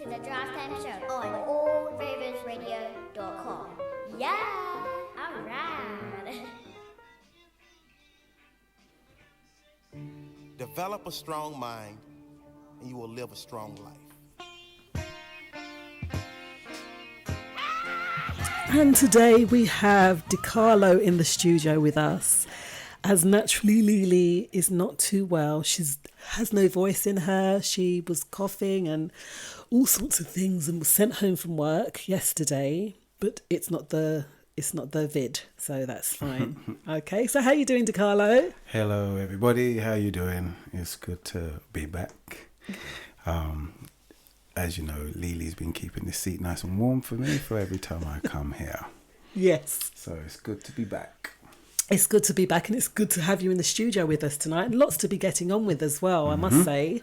to the Drive Time Show on allflavasradio.com. Yeah, alright. Develop a strong mind, and you will live a strong life. And today we have Decarlo in the studio with us. As naturally Lele is not too well. She has no voice in her. She was coughing and all sorts of things and was sent home from work yesterday. But it's not the vid, so that's fine. Okay, so how are you doing, Decarlo? Hello, everybody. How you doing? It's good to be back. As you know, Lele's been keeping the seat nice and warm for me for every time I come here. Yes. So it's good to be back. It's good to be back, and it's good to have you in the studio with us tonight. And lots to be getting on with as well, I must say,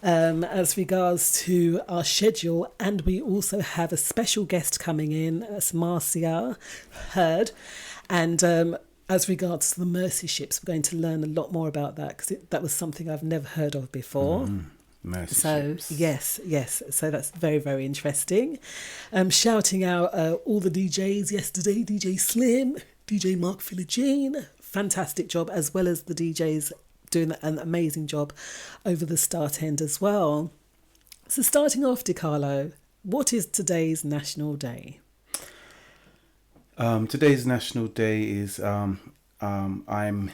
as regards to our schedule. And we also have a special guest coming in, as Marcia Hird. And as regards to the mercy ships, we're going to learn a lot more about that, because that was something I've never heard of before. Mercy ships. Yes. So that's very, very interesting. Shouting out all the DJs yesterday, DJ Slim, DJ Mark Philogene, fantastic job, as well as the DJs doing an amazing job over the start end as well. So starting off, Decarlo, what is today's National Day? Today's National Day is I am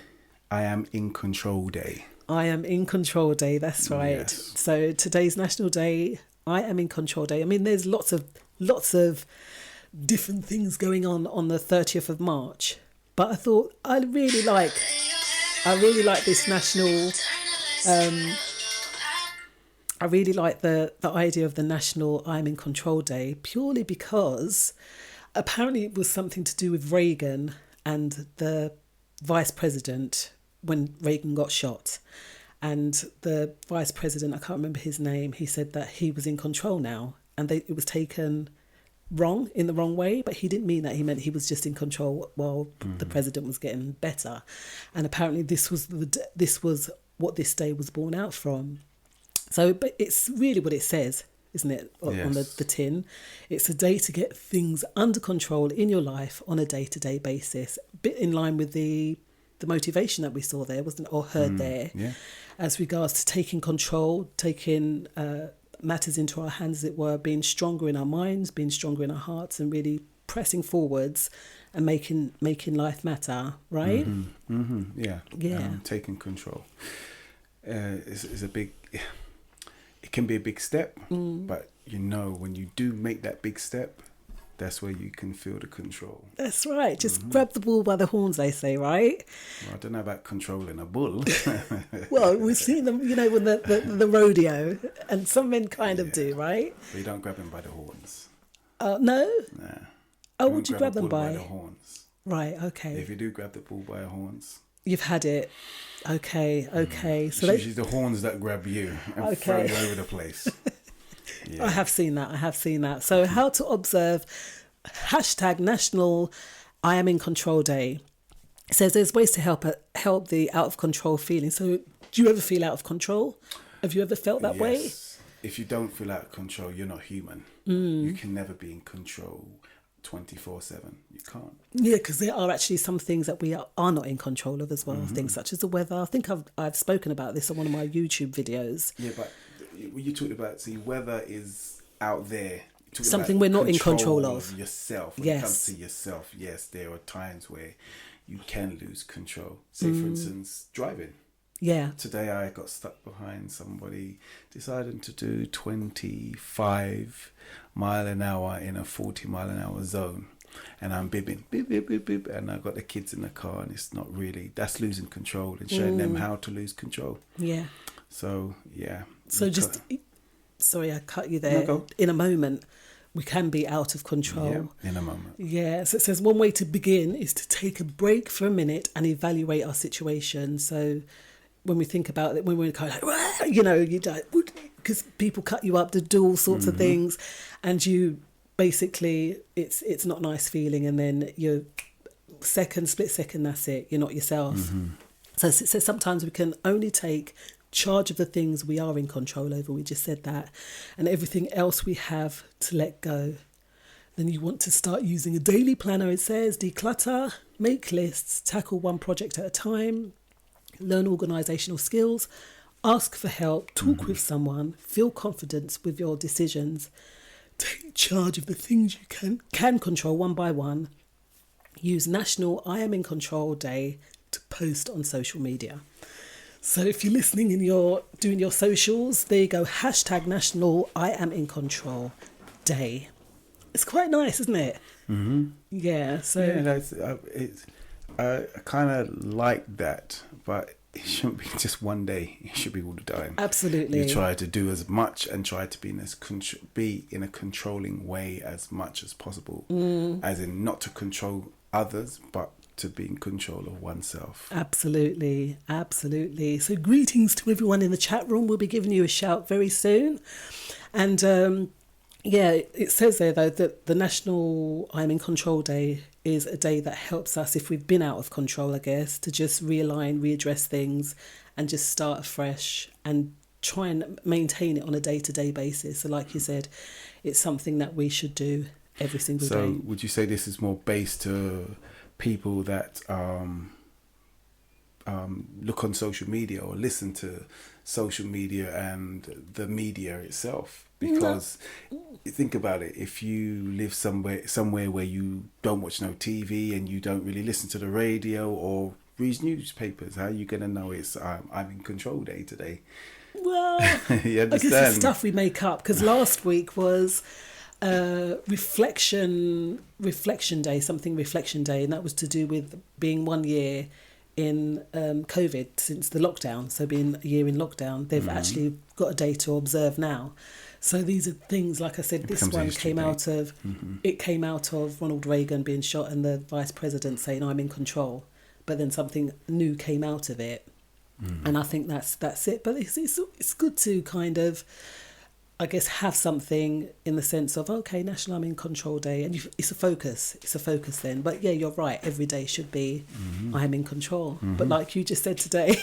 in control day. I am in control day, that's right. Yes. So today's National Day, I am in control day. I mean, there's lots of different things going on the 30th of March, but I thought I really like this national I really like the idea of the national I'm in control day, purely because apparently it was something to do with Reagan and the vice president when Reagan got shot, and the vice president, I can't remember his name, he said that he was in control now, and it was taken in the wrong way, but he didn't mean that. He meant he was just in control while the president was getting better. And apparently this was what this day was born out from. So, but it's really what it says, isn't it, on the tin? It's a day to get things under control in your life on a day-to-day basis, a bit in line with the motivation that we saw there, wasn't it, or heard there, as regards to taking control, taking matters into our hands, as it were, being stronger in our minds, being stronger in our hearts, and really pressing forwards and making life matter, right? Taking control is a big, it can be a big step, but when you do make that big step, that's where you can feel the control. That's right. Just grab the bull by the horns, they say, right? Well, I don't know about controlling a bull. Well, we've seen them, when the rodeo, and some men kind of do, right? But you don't grab them by the horns. No? Nah. Oh, would you grab them by the horns? Right, okay. If you do grab the bull by the horns, you've had it. Okay. So it's usually the horns that grab you and throw you over the place. I have seen that. So how to observe #National I Am in Control Day. It says there's ways to help the out of control feeling. So do you ever feel out of control? Have you ever felt that way? If you don't feel out of control, you're not human. You can never be in control 24/7. You can't. Yeah, because there are actually some things that we are not in control of as well. Things such as the weather. I think I've spoken about this on one of my YouTube videos. Yeah, but you talked about, weather is out there. Something we're not in control of. Yourself. When it comes to yourself, yes, there are times where you can lose control. Say, for instance, driving. Yeah. Today I got stuck behind somebody deciding to do 25 mile an hour in a 40 mile an hour zone. And I'm bibbing, beep, beep, beep, beep. And I got the kids in the car, and it's not really, that's losing control and showing them how to lose control. Yeah. So, yeah. So sorry, I cut you there. No, in a moment, we can be out of control. Yeah, in a moment. Yeah, so it says one way to begin is to take a break for a minute and evaluate our situation. So when we think about it, when we're kind of like, you don't, because people cut you up to do all sorts of things, and you basically, it's not a nice feeling, and then you're split second, that's it, you're not yourself. So sometimes we can only take charge of the things we are in control over. We just said that. And everything else we have to let go. Then you want to start using a daily planner. It says declutter, make lists, tackle one project at a time, learn organisational skills, ask for help, talk with someone, feel confidence with your decisions, take charge of the things you can control one by one, use National I Am in Control Day to post on social media. So if you're listening and you're doing your socials, there you go, hashtag National I Am in Control Day. It's quite nice, isn't it? Mm-hmm. Yeah, so... Yeah, that's, I kind of like that, but it shouldn't be just one day. It should be all the time. Absolutely. You try to do as much and try to be in a controlling way as much as possible. As in not to control others, but to be in control of oneself. Absolutely, absolutely. So greetings to everyone in the chat room. We'll be giving you a shout very soon. And yeah, it says there though that the National I'm in Control Day is a day that helps us, if we've been out of control, I guess, to just realign, readdress things and just start afresh and try and maintain it on a day-to-day basis. So like you said, it's something that we should do every single day. So would you say this is more based to people that look on social media or listen to social media and the media itself? Because think about it, if you live somewhere where you don't watch no TV and you don't really listen to the radio or read newspapers, how are you going to know it's I'm in control day today? Well, you understand? I guess it's stuff we make up, because last week was reflection day, and that was to do with being 1 year in COVID since the lockdown. So being a year in lockdown, they've actually got a day to observe now. So these are things, like I said, this one came out of it came out of Ronald Reagan being shot and the vice president saying I'm in control, but then something new came out of it, and I think that's it. But it's good to kind of, I guess, have something in the sense of, okay, National I'm in Control Day, and it's a focus then. But yeah, you're right, every day should be I'm in control. But like you just said today,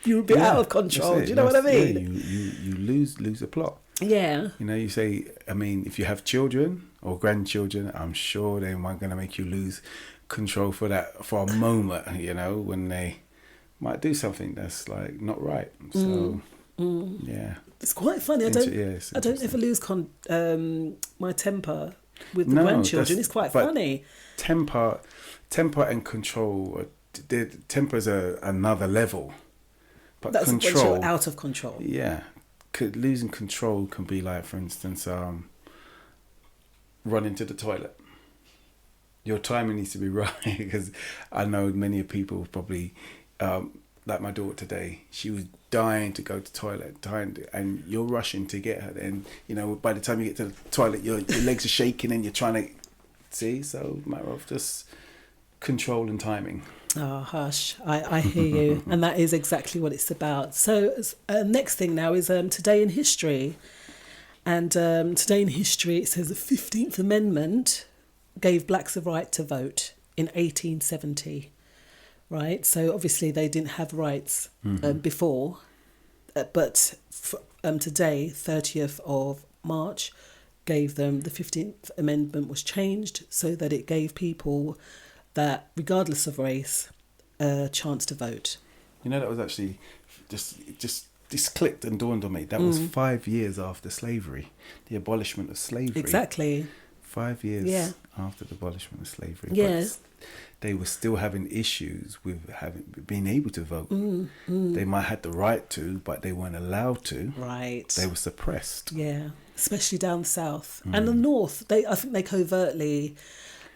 you're a bit out of control. Do you know what I mean? Yeah, you lose the plot. Yeah. You know, you say, I mean, if you have children or grandchildren, I'm sure they might going to make you lose control for a moment, you know, when they might do something that's like not right. So, yeah. It's quite funny. I don't ever lose my temper with the grandchildren. It's quite funny. Temper and control, temper is another level. But that's control, once you're out of control. Yeah. Losing control can be like, for instance, running to the toilet. Your timing needs to be right, because I know many people probably, like my daughter today, she was dying to go to the toilet, and you're rushing to get her. And, you know, by the time you get to the toilet, your legs are shaking and you're trying to see. So, matter of just control and timing. Oh, hush. I hear you. And that is exactly what it's about. So next thing now is Today in History. And Today in History, it says the 15th Amendment gave blacks the right to vote in 1870. Right? So obviously they didn't have rights before. But today, 30th of March, gave them, the 15th Amendment was changed so that it gave people that, regardless of race, a chance to vote. You know, that was actually just clicked and dawned on me. That was 5 years after slavery, the abolishment of slavery. Exactly. 5 years after the abolishment of slavery. Yes. But they were still having issues with being able to vote. They might have the right to, but they weren't allowed to. Right. They were suppressed. Yeah, especially down south. And the north, I think they covertly...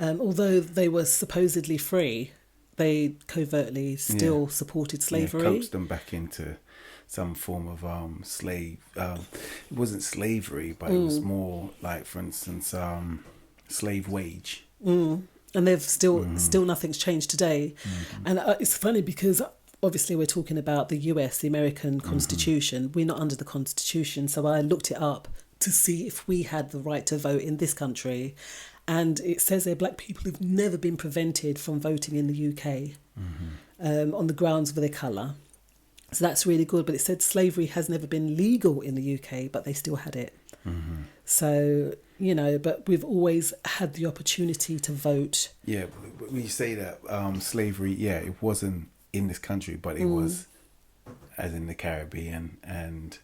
although they were supposedly free, they covertly still supported slavery. Yeah, coaxed them back into some form of slave. It wasn't slavery, but it was more like, for instance, slave wage. And they've still nothing's changed today. And it's funny because obviously we're talking about the US, the American Constitution. We're not under the Constitution, so I looked it up to see if we had the right to vote in this country. And it says there black people have never been prevented from voting in the UK on the grounds of their colour. So that's really good. But it said slavery has never been legal in the UK, but they still had it. So, but we've always had the opportunity to vote. Yeah, when you say that, slavery, it wasn't in this country, but it was as in the Caribbean and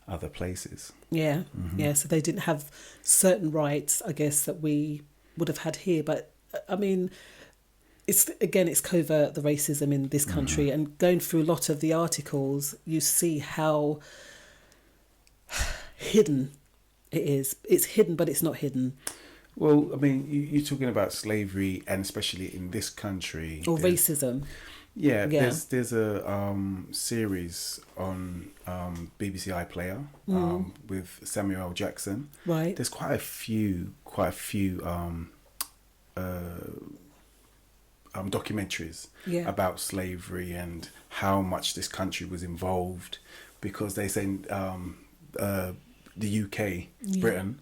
other places. Yeah, so they didn't have certain rights, I guess, that we would have had here. But, I mean, it's covert, the racism in this country. And going through a lot of the articles, you see how hidden it is. It's hidden, but it's not hidden. Well, I mean, you're talking about slavery, and especially in this country. Or racism. Yeah, there's a series on BBC iPlayer with Samuel L. Jackson. Right. There's quite a few documentaries about slavery and how much this country was involved, because they say the UK, Britain,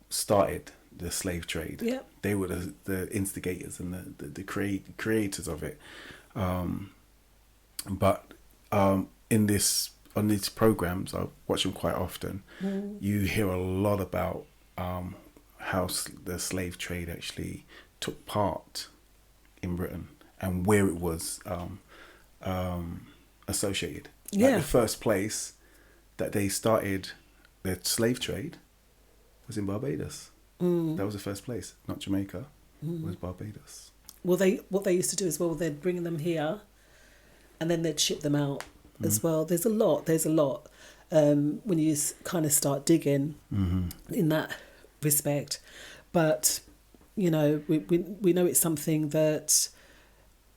started the slave trade. Yeah. They were the instigators and the creators of it. But on these programs, I watch them quite often. You hear a lot about how the slave trade actually took part in Britain and where it was associated. Like the first place that they started their slave trade was in Barbados. That was the first place, not Jamaica. It was Barbados. Well, what they used to do as well, they'd bring them here and then they'd ship them out as well. There's a lot when you kind of start digging in that respect. But, we know it's something that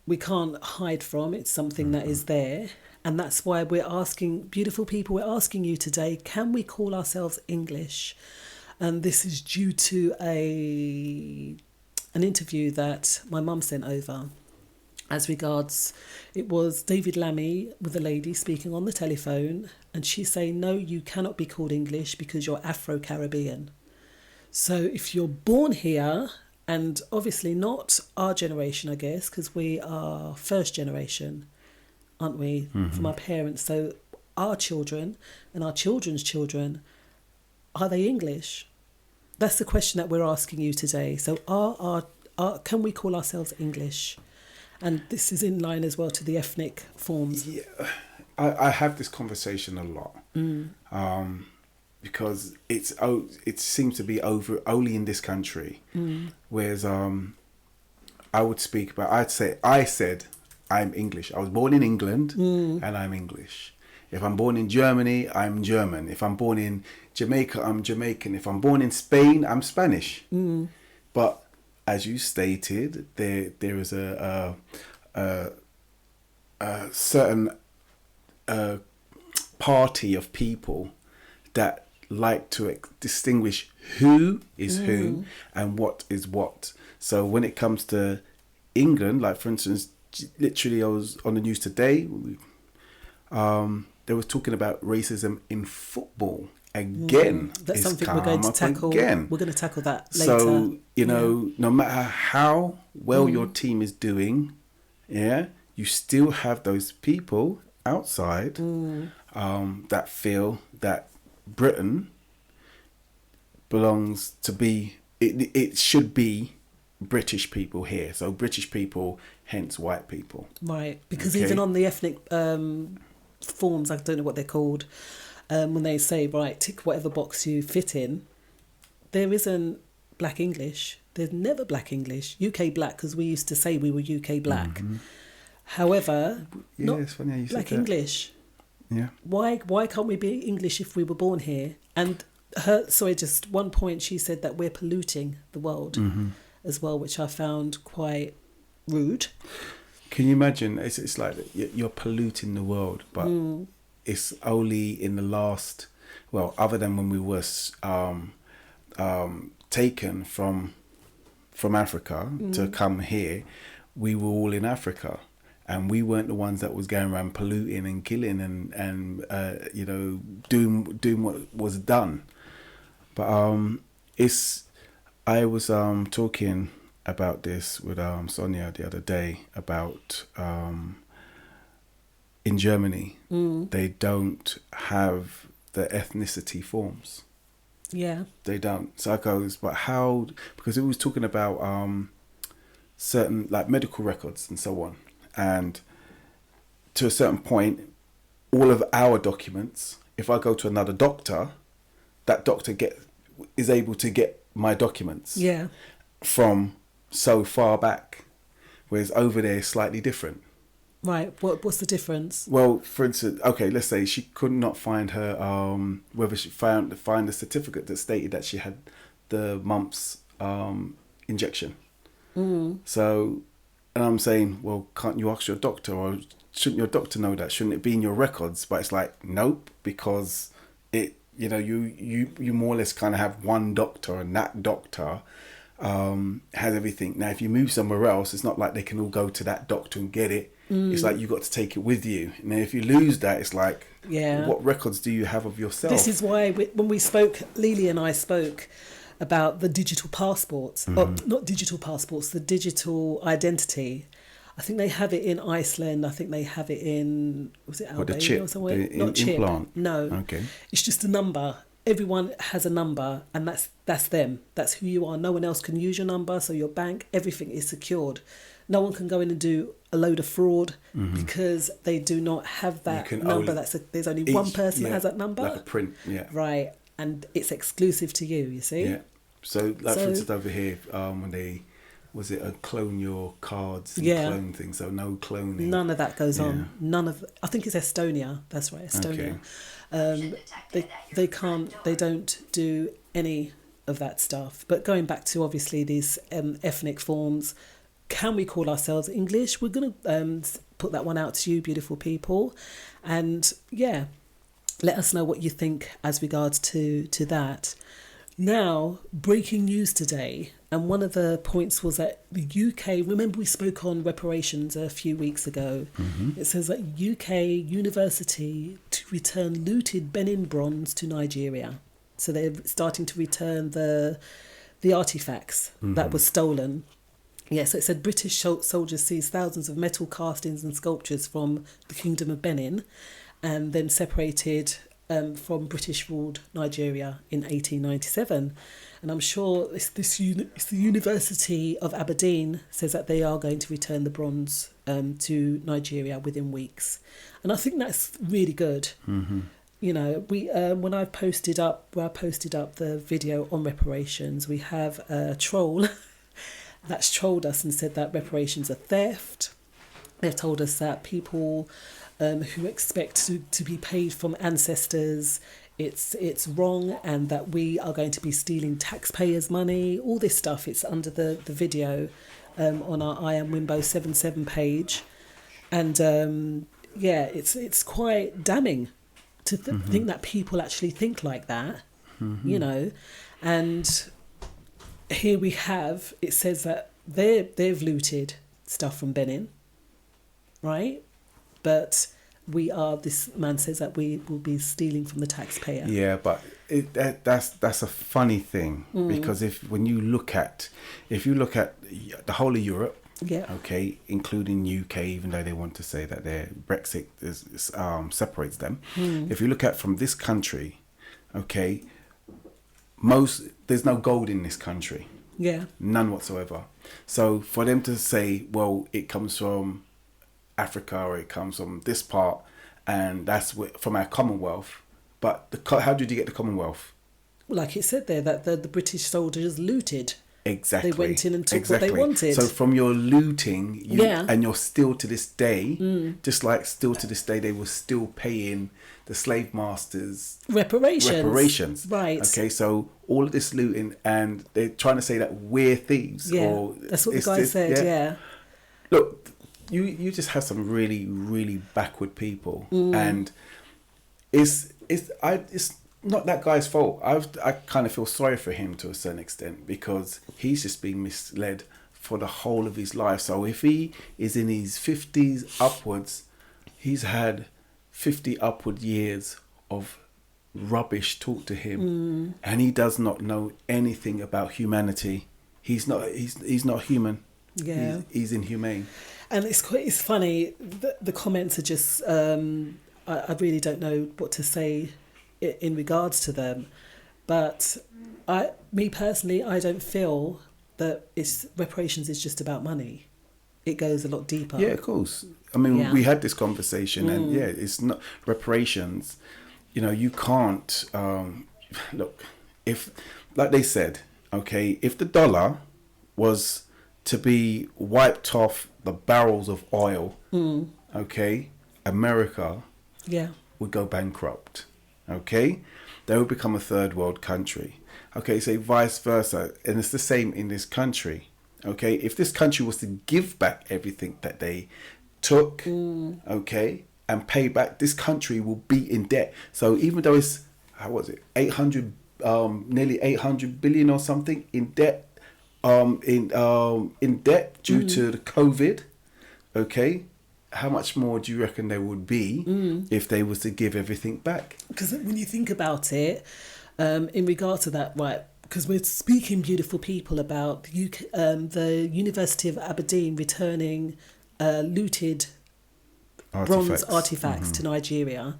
we can't hide from. It's something that is there. And that's why we're asking, beautiful people, we're asking you today, can we call ourselves English? And this is due to an interview that my mum sent over as regards, it was David Lammy with a lady speaking on the telephone, and she's saying, no, you cannot be called English because you're Afro-Caribbean. So if you're born here, and obviously not our generation, I guess, because we are first generation, aren't we, from our parents. So our children and our children's children, are they English? That's the question that we're asking you today. So can we call ourselves English? And this is in line as well to the ethnic forms. Yeah, I have this conversation a lot because it seems to be only in this country. Whereas I said I'm English. I was born in England and I'm English. If I'm born in Germany, I'm German. If I'm born in Jamaica, I'm Jamaican. If I'm born in Spain, I'm Spanish. But as you stated, there is a certain party of people that like to distinguish who is who and what is what. So when it comes to England, like for instance, literally I was on the news today, they were talking about racism in football again. That's something we're going to tackle. Again. We're going to tackle that later. So, no matter how well your team is doing, you still have those people outside that feel that Britain belongs to be, it should be British people here. So British people, hence white people. Right, because even on the ethnic forms, I don't know what they're called, when they say, right, tick whatever box you fit in, there isn't black English. There's never black English. UK black, because we used to say we were UK black. However, not it's funny how you black said that. English. Yeah. Why can't we be English if we were born here? And just one point, she said that we're polluting the world as well, which I found quite rude. Can you imagine? It's like you're polluting the world, but it's only in the last, other than when we were taken from Africa to come here, we were all in Africa. And we weren't the ones that was going around polluting and killing and doing what was done. But I was talking about this with Sonia the other day about in Germany, they don't have the ethnicity forms. Yeah. They don't. So I goes, but how? Because it was talking about certain like medical records and so on, and to a certain point, all of our documents. If I go to another doctor, that doctor is able to get my documents. Yeah. From so far back, whereas over there it's slightly different. Right. What's the difference? Well, for instance, okay, let's say she could not find her whether she find a certificate that stated that she had the mumps injection. So, and I'm saying, well, can't you ask your doctor, or shouldn't your doctor know that? Shouldn't it be in your records? But it's like, nope, because it, you more or less kind of have one doctor, and that doctor has everything. Now, if you move somewhere else, it's not like they can all go to that doctor and get it. It's like you got to take it with you. And then if you lose that, it's like, what records do you have of yourself? This is why when we spoke, Lele and I spoke about the digital passports, or not digital passports, the digital identity. I think they have it in Iceland. I think they have it in, was it Albania or somewhere? Not chip. Implant. No. Okay. It's just a number. Everyone has a number, and that's them. That's who you are. No one else can use your number. So your bank, everything is secured. No one can go in and do a load of fraud because they do not have that number. There's only one person that has that number. Like a print, Right, and it's exclusive to you. You see. Yeah. So, for instance, over here, when they clone your cards and clone things. So no cloning. None of that goes on. None of. I think it's Estonia. That's right, Estonia. Okay. They can't. They don't do any of that stuff. But going back to obviously these ethnic forms. Can we call ourselves English? We're going to put that one out to you, beautiful people. And let us know what you think as regards to that. Now, breaking news today. And one of the points was that the UK, remember we spoke on reparations a few weeks ago. It says that UK university to return looted Benin bronze to Nigeria. So they're starting to return the artifacts that were stolen. Yes, so it said British soldiers seized thousands of metal castings and sculptures from the Kingdom of Benin and then separated from British-ruled Nigeria in 1897. And I'm sure it's the University of Aberdeen says that they are going to return the bronze to Nigeria within weeks. And I think that's really good. We when I posted up the video on reparations, we have a troll that's trolled us and said that reparations are theft. They've told us that people who expect to be paid from ancestors, it's wrong, and that we are going to be stealing taxpayers' money. All this stuff, it's under the video on our I Am Wimbo 77 page. And it's quite damning to think that people actually think like that, and here we have, it says that they've looted stuff from Benin, right? But this man says that we will be stealing from the taxpayer. Yeah, but that's a funny thing, because if you look at the whole of Europe, okay, including UK, even though they want to say that their Brexit separates them. If you look at from this country, okay, there's no gold in this country. Yeah. None whatsoever. So for them to say, well, it comes from Africa or it comes from this part, and that's from our Commonwealth. But how did you get the Commonwealth? Like it said there, that the British soldiers looted. Exactly. They went in and took what they wanted. So from your looting, and you're still to this day, just like still to this day, they were still paying the slave masters reparations. Right. Okay, so all of this looting, and they're trying to say that we're thieves. Yeah, that's what the guy said, yeah. Look, you just have some really, really backward people, and it's not that guy's fault. I kind of feel sorry for him to a certain extent, because he's just been misled for the whole of his life. So if he is in his 50s upwards, he's had 50 upward years of rubbish taught to him, and he does not know anything about humanity. He's not human. Yeah, he's inhumane. And it's funny, the comments are just, I really don't know what to say in regards to them. But me personally, I don't feel that reparations is just about money. It goes a lot deeper. Yeah, of course. I mean, we had this conversation, and it's not reparations. You know, you can't look, if, like they said, okay, if the dollar was to be wiped off the barrels of oil, okay, America would go bankrupt. Okay, they would become a third world country. Okay, say vice versa, and it's the same in this country. Okay, if this country was to give back everything that they took, okay, and pay back, this country will be in debt. So even though it's, how was it, 800, nearly 800 billion or something in debt, in debt due to the COVID, okay, how much more do you reckon there would be if they was to give everything back? Because when you think about it, in regard to that, right, because we're speaking, beautiful people, about the University of Aberdeen returning looted bronze artifacts to Nigeria.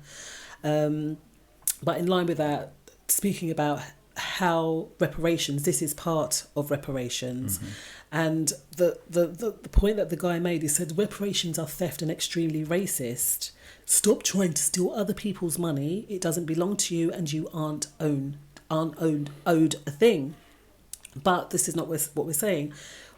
But in line with that, speaking about how reparations, this is part of reparations. And the point that the guy made, he said, reparations are theft and extremely racist. Stop trying to steal other people's money. It doesn't belong to you, and you aren't owed a thing. But this is not what we're saying.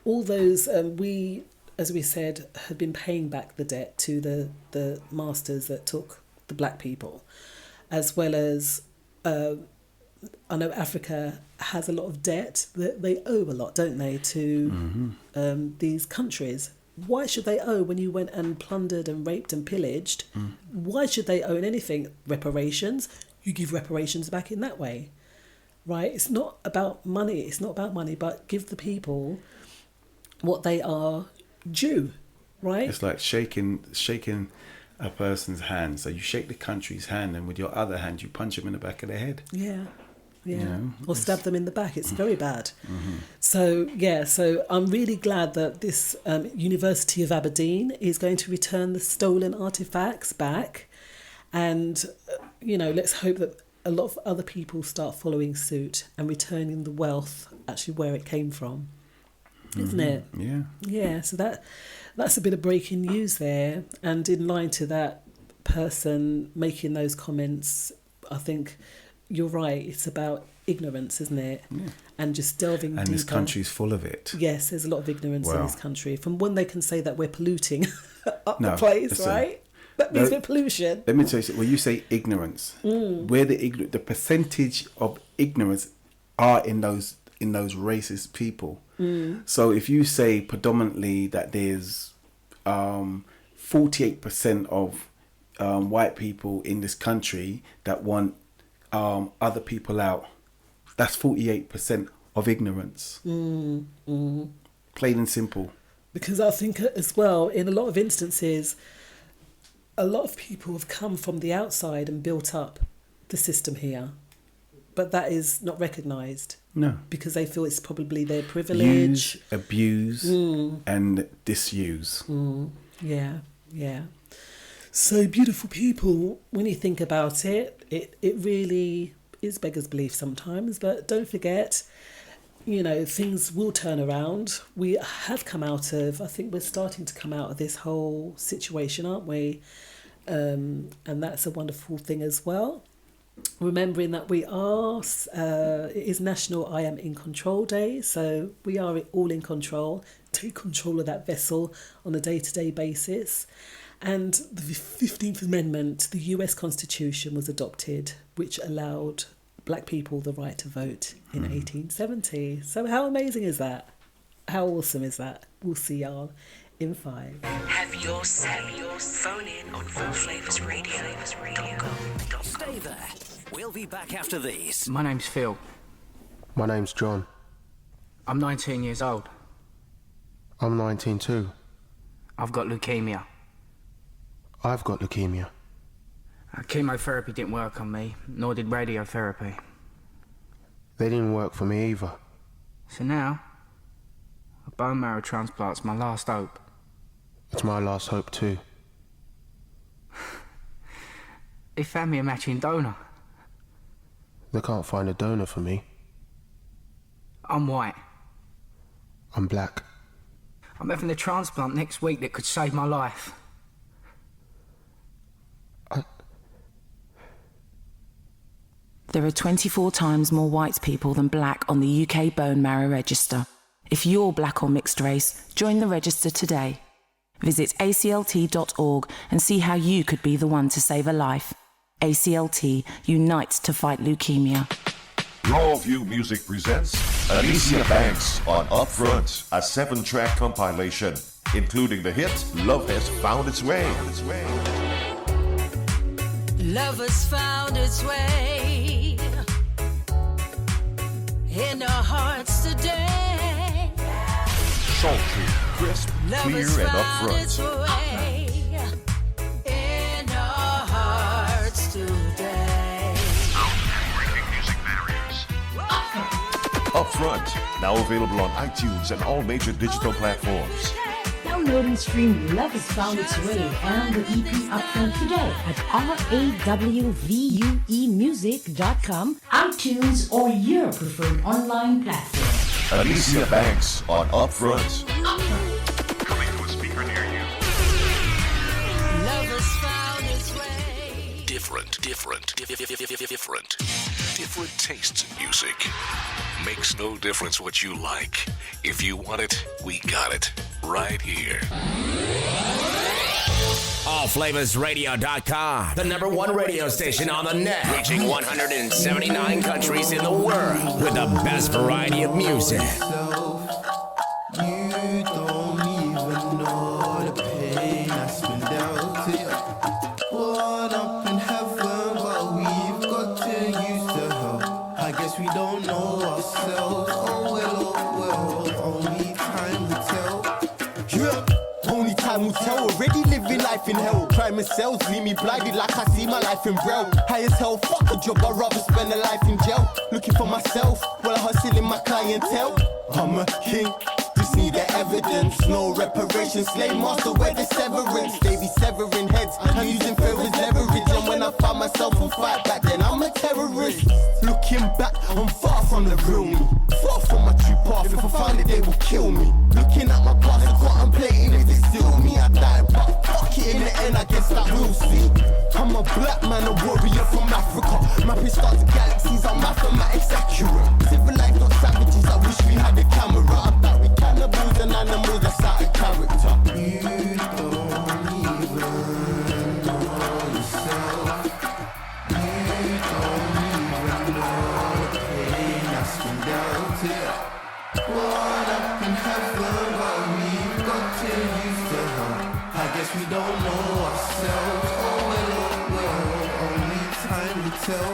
All those, as we said, have been paying back the debt to the masters that took the black people, as well as I know Africa has a lot of debt. They owe a lot, don't they, to these countries. Why should they owe when you went and plundered and raped and pillaged? Why should they owe anything? Reparations. You give reparations back in that way, right? It's not about money. It's not about money, but give the people what they are due, right? It's like shaking a person's hand. So you shake the country's hand, and with your other hand, you punch them in the back of the head. Yeah. Yeah, you know, or stab them in the back. It's very bad. So I'm really glad that this University of Aberdeen is going to return the stolen artifacts back, and let's hope that a lot of other people start following suit and returning the wealth actually where it came from, isn't it? Yeah. So that's a bit of breaking news there, and in line to that person making those comments, I think you're right. It's about ignorance, isn't it? Yeah. And just delving deeper. And this country's full of it. Yes, there's a lot of ignorance in this country. From when they can say that we're polluting the place, right? That means we're pollution. Let me tell you, when you say ignorance, where the percentage of ignorance are in those racist people. So if you say predominantly that there's 48% of white people in this country that want other people out, that's 48% of ignorance. Plain and simple. Because I think as well, in a lot of instances, a lot of people have come from the outside and built up the system here, but that is not recognised. No. Because they feel it's probably their privilege. Use, abuse and disuse. Yeah. So, beautiful people, when you think about it, it really is beggars belief sometimes. But don't forget, things will turn around. We have come out of, I think we're starting to come out of this whole situation, aren't we? And that's a wonderful thing as well. Remembering that it is National I Am in Control Day, so we are all in control. Take control of that vessel on a day-to-day basis. And the 15th Amendment, the US Constitution, was adopted, which allowed black people the right to vote in 1870. So how amazing is that? How awesome is that? We'll see y'all in 5. Have your say. Phone in on FLAVAS RADIO. Stay there. We'll be back after these. My name's Phil. My name's John. I'm 19 years old. I'm 19 too. I've got leukemia. I've got leukemia. Chemotherapy didn't work on me, nor did radiotherapy. They didn't work for me either. So now, a bone marrow transplant's my last hope. It's my last hope too. He found me a matching donor. They can't find a donor for me. I'm white. I'm black. I'm having a transplant next week that could save my life. There are 24 times more white people than black on the UK bone marrow register. If you're black or mixed race, join the register today. Visit aclt.org and see how you could be the one to save a life. ACLT unites to fight leukemia. Rawview Music presents Alicia Banks on Upfront, a 7-track compilation, including the hit Love Has Found Its Way. Love has found its way in our hearts today. Sultry, crisp, clear, and upfront. Its way in our hearts today. Breaking music barriers. Upfront, now available on iTunes and all major digital platforms. Download and stream Love Has Found Its Way and the EP Upfront today at rawvuemusic.com, iTunes, or your preferred online platform. Alicia Banks on Upfront. Coming to a speaker near you. Love has found its way. Different tastes in music. Makes no difference what you like. If you want it, we got it. Right here. FLAVASRadio.com, the #1 radio station on the net, reaching 179 countries in the world with the best variety of music. You don't even know the pain that's been dealt to you. Born up in heaven, but we've got to use the hell. I guess we don't know ourselves. Oh well, only time will tell. Only time will tell. Already living life in hell. Crime and cells leave me blinded like I see my life in braille. High as hell, fuck a job, I'd rather spend a life in jail. Looking for myself while I hustle in my clientele. I'm a king, just need the evidence. No reparations, slave master, where the severance. They be severing heads, I'm using fear as leverage. And when I find myself on fight back, then I'm a terrorist. Looking back, I'm far from the real me. Far from my true path, if I find it, they will kill me. Looking at my past and contemplating if it's still me. I died, but fuck it, in the end, I guess that we'll see. I'm a black man, a warrior from Africa. Mapping stars and galaxies, I'm mathematics accurate. Civilized, not savages, I wish we had a camera. I'm back with cannibals and animals, that's out of character. You don't even know yourself. You don't even know the pain that's been dealt to you. Born up in heaven, but we've got to use the hell. I guess we don't know ourselves. Oh well, only time will tell.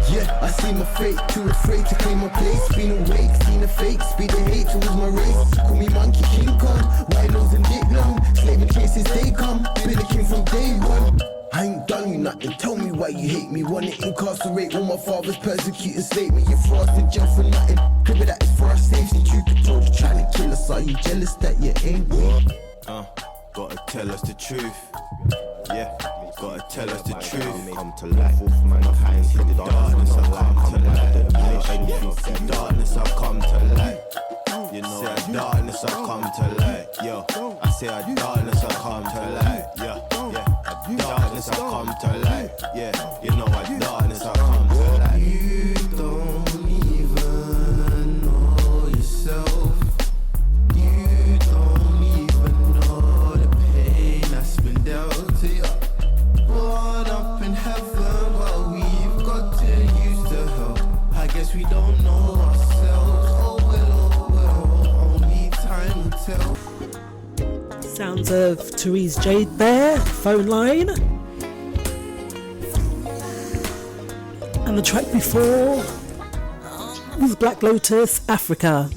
Yeah, I see my fate, too afraid to claim my place. Been awake, seen the fake, speed the hate towards my race. Call me Monkey King Kong, white nose and dick long. Slaving cases they come, been a king from day one. I ain't done you nothing, tell me why you hate me. Wanna incarcerate all my father's persecuting statement. You're for us in jail for nothing, crib that is for our safety. True control, you trying to kill us, are you jealous that you ain't me? Gotta tell us the truth. Yeah, gotta tell us the truth. Come to life, wolf mankind, see the darkness, I'll come to light. Anything, darkness, I'll come to light. You know, say darkness, I'll come to light. Yo, I say darkness, I'll come to light. Yeah, darkness, I'll come to light. Yeah, you know what, darkness, I'll come to light. You don't even know yourself. You don't even know the pain that's been dealt to you. Born up in heaven, but we've got to use the hell. I guess we don't know ourselves. Oh well, only time will tell. Sounds of Therese Jade there, Phone Line. And the track before was Black Lotus, Africa.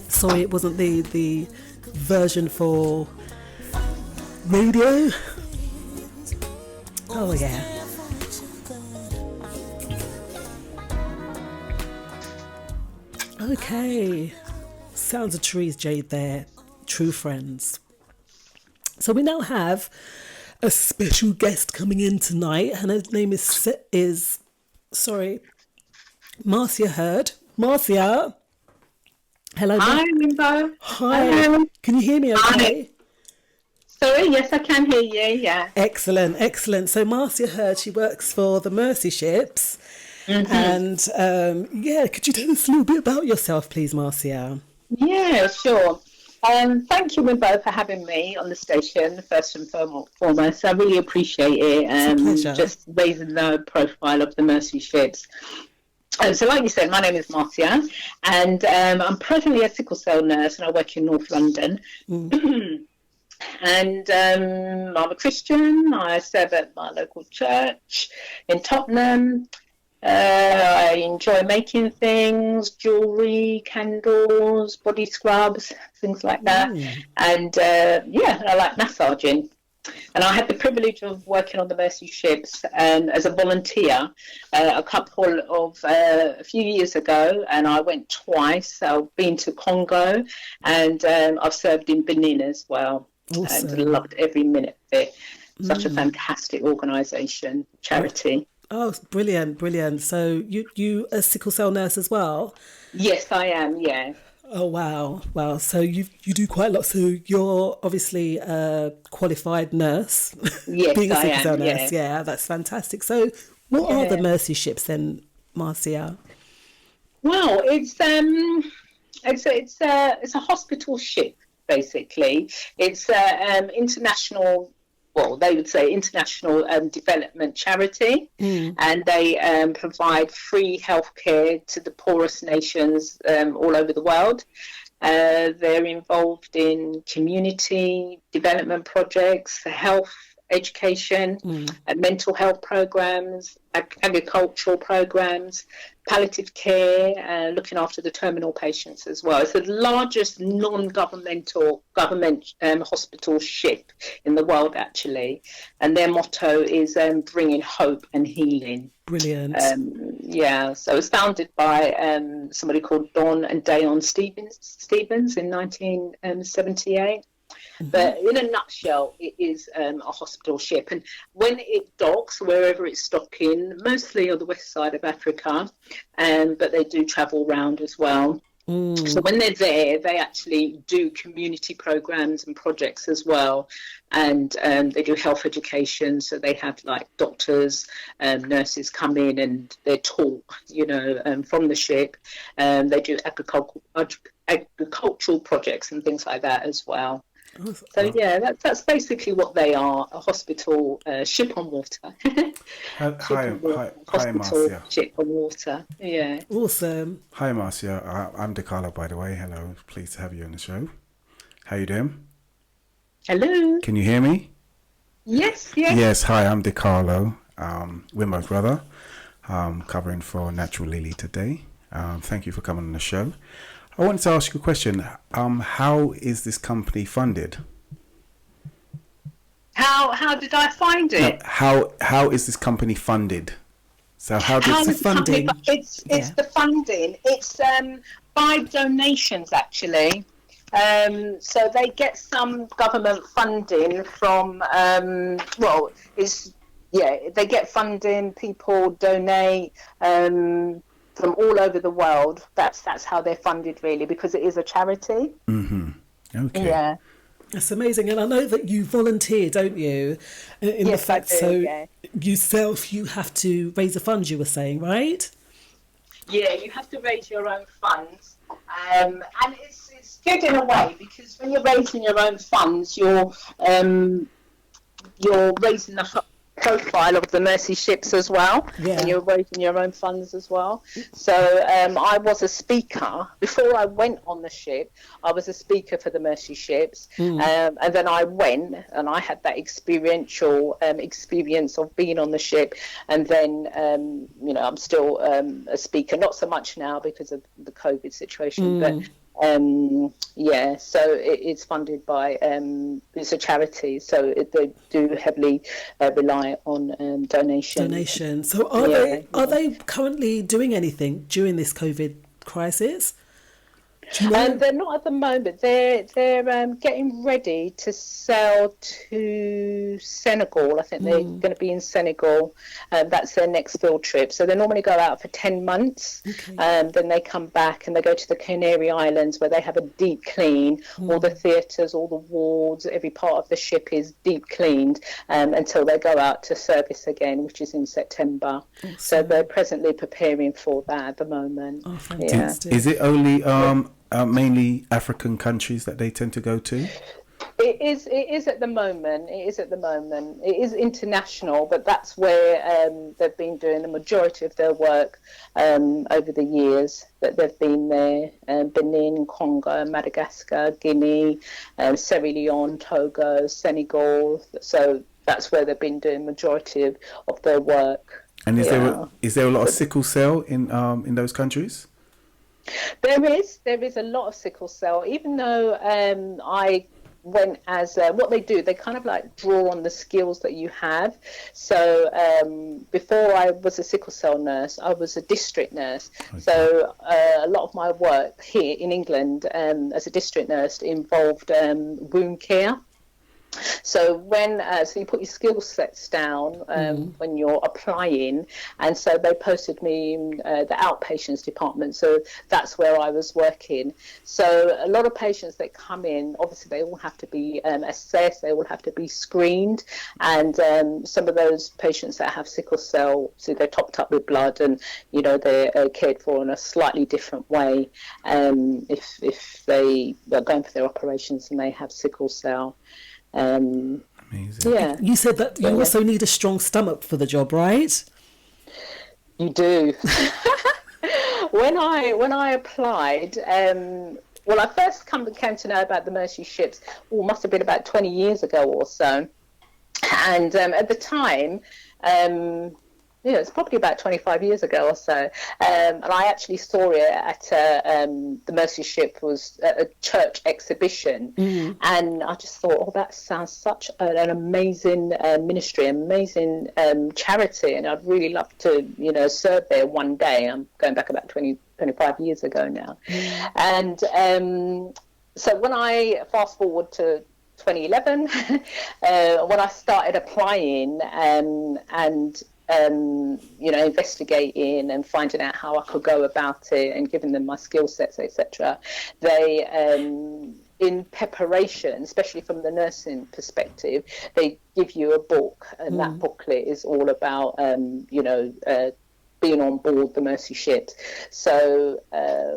Sorry, it wasn't the version for radio. Oh yeah. Okay. Sounds of Therese Jade there, True Friends. So we now have a special guest coming in tonight, and her name is Marcia Hird. Marcia. Hello. Hi, Wimbo. Hi. Hello. Can you hear me okay? Hi. Sorry, yes, I can hear you, yeah. Excellent. So Marcia Hird, she works for the Mercy Ships. And could you tell us a little bit about yourself, please, Marcia? Yeah, sure. Thank you, Wimbo, for having me on the station, first and foremost. I really appreciate it. It's a pleasure. Just raising the profile of the Mercy Ships. So like you said, my name is Marcia, and I'm presently a sickle cell nurse, and I work in North London. And I'm a Christian. I serve at my local church in Tottenham. I enjoy making things, jewellery, candles, body scrubs, things like that. And I like massaging. And I had the privilege of working on the Mercy Ships as a volunteer a few years ago, and I went twice. I've been to Congo, and I've served in Benin as well. Awesome. And loved every minute of it. Such a fantastic organisation, charity. Oh, brilliant. So you a sickle cell nurse as well? Yes, I am, yeah. Oh, wow. So you do quite a lot. So you're obviously a qualified nurse. Yes, being a I sickle am, cell nurse. Yeah, that's fantastic. So what are the Mercy Ships then, Marcia? Well, it's a hospital ship, basically. It's international. Well, they would say international development charity, and they provide free healthcare to the poorest nations all over the world. They're involved in community development projects, health, education, mental health programs, agricultural programs, palliative care, looking after the terminal patients as well. It's the largest non-government hospital ship in the world, actually. And their motto is bringing hope and healing. Brilliant. So it was founded by somebody called Don and Dayon Stevens in 1978. But in a nutshell, it is a hospital ship. And when it docks, wherever it's docking, mostly on the west side of Africa, but they do travel around as well. So when they're there, they actually do community programs and projects as well. And they do health education. So they have like doctors, nurses come in and they're taught, from the ship. They do agricultural projects and things like that as well. So that's basically what they are, a hospital ship on water. Hi, Marcia. Ship on water, yeah. Awesome. Hi, Marcia. I'm Decarlo, by the way. Hello, pleased to have you on the show. How you doing? Hello. Can you hear me? Yes. Yes, hi, I'm Decarlo, Wimbo's brother, covering for Natural Lele today. Thank you for coming on the show. I wanted to ask you a question. How is this company funded? How did I find it? No, how is this company funded? So how does the funding? It's the funding. It's by donations actually. So they get some government funding from. They get funding. People donate. From all over the world. That's how they're funded, really, because it is a charity. Okay. Yeah. That's amazing. And I know that you volunteer, don't you? Yes, I do, yourself, you have to raise the funds, you were saying, right? Yeah, you have to raise your own funds. And it's good in a way, because when you're raising your own funds, you're raising the profile of the Mercy Ships as well, and you're raising your own funds as well. So I was a speaker before I went on the ship. I was a speaker for the Mercy Ships, and then I went and I had that experiential experience of being on the ship. And then I'm still a speaker, not so much now because of the COVID situation, but so it's funded by it's a charity, so they do heavily rely on donation. So are they currently doing anything during this COVID crisis? They're not at the moment. They're getting ready to sell to Senegal. I think they're going to be in Senegal. That's their next field trip. So they normally go out for 10 months. Then they come back and they go to the Canary Islands, where they have a deep clean. All the theatres, all the wards, every part of the ship is deep cleaned until they go out to service again, which is in September. Awesome. So they're presently preparing for that at the moment. Oh, fantastic. Is it only mainly African countries that they tend to go to? It is at the moment. It is international, but that's where they've been doing the majority of their work over the years that they've been there. Benin, Congo, Madagascar, Guinea, Sierra Leone, Togo, Senegal. So that's where they've been doing majority of their work. And is there a lot of sickle cell in those countries? There is a lot of sickle cell, even though I went as what they do, they kind of like draw on the skills that you have. So before I was a sickle cell nurse, I was a district nurse. Okay. So a lot of my work here in England as a district nurse involved wound care. So when so you put your skill sets down when you're applying, and so they posted me in the outpatients department, so that's where I was working. So a lot of patients that come in, obviously they all have to be assessed, they all have to be screened, and some of those patients that have sickle cell, so they're topped up with blood, and they're cared for in a slightly different way if they are going for their operations and they have sickle cell. Amazing. Yeah. You said that you also need a strong stomach for the job, right? You do. When I applied, well, I first came to know about the Mercy ships. Must have been about 20 years ago or so, and at the time. It's probably about 25 years ago or so. And I actually saw it at the Mercy Ship was a church exhibition. And I just thought, that sounds such an amazing ministry, amazing charity. And I'd really love to, serve there one day. I'm going back about 25 years ago now. And so when I fast forward to 2011, when I started applying and investigating and finding out how I could go about it and giving them my skill sets, etc. They, in preparation, especially from the nursing perspective, they give you a book, and that booklet is all about, being on board the Mercy ships. So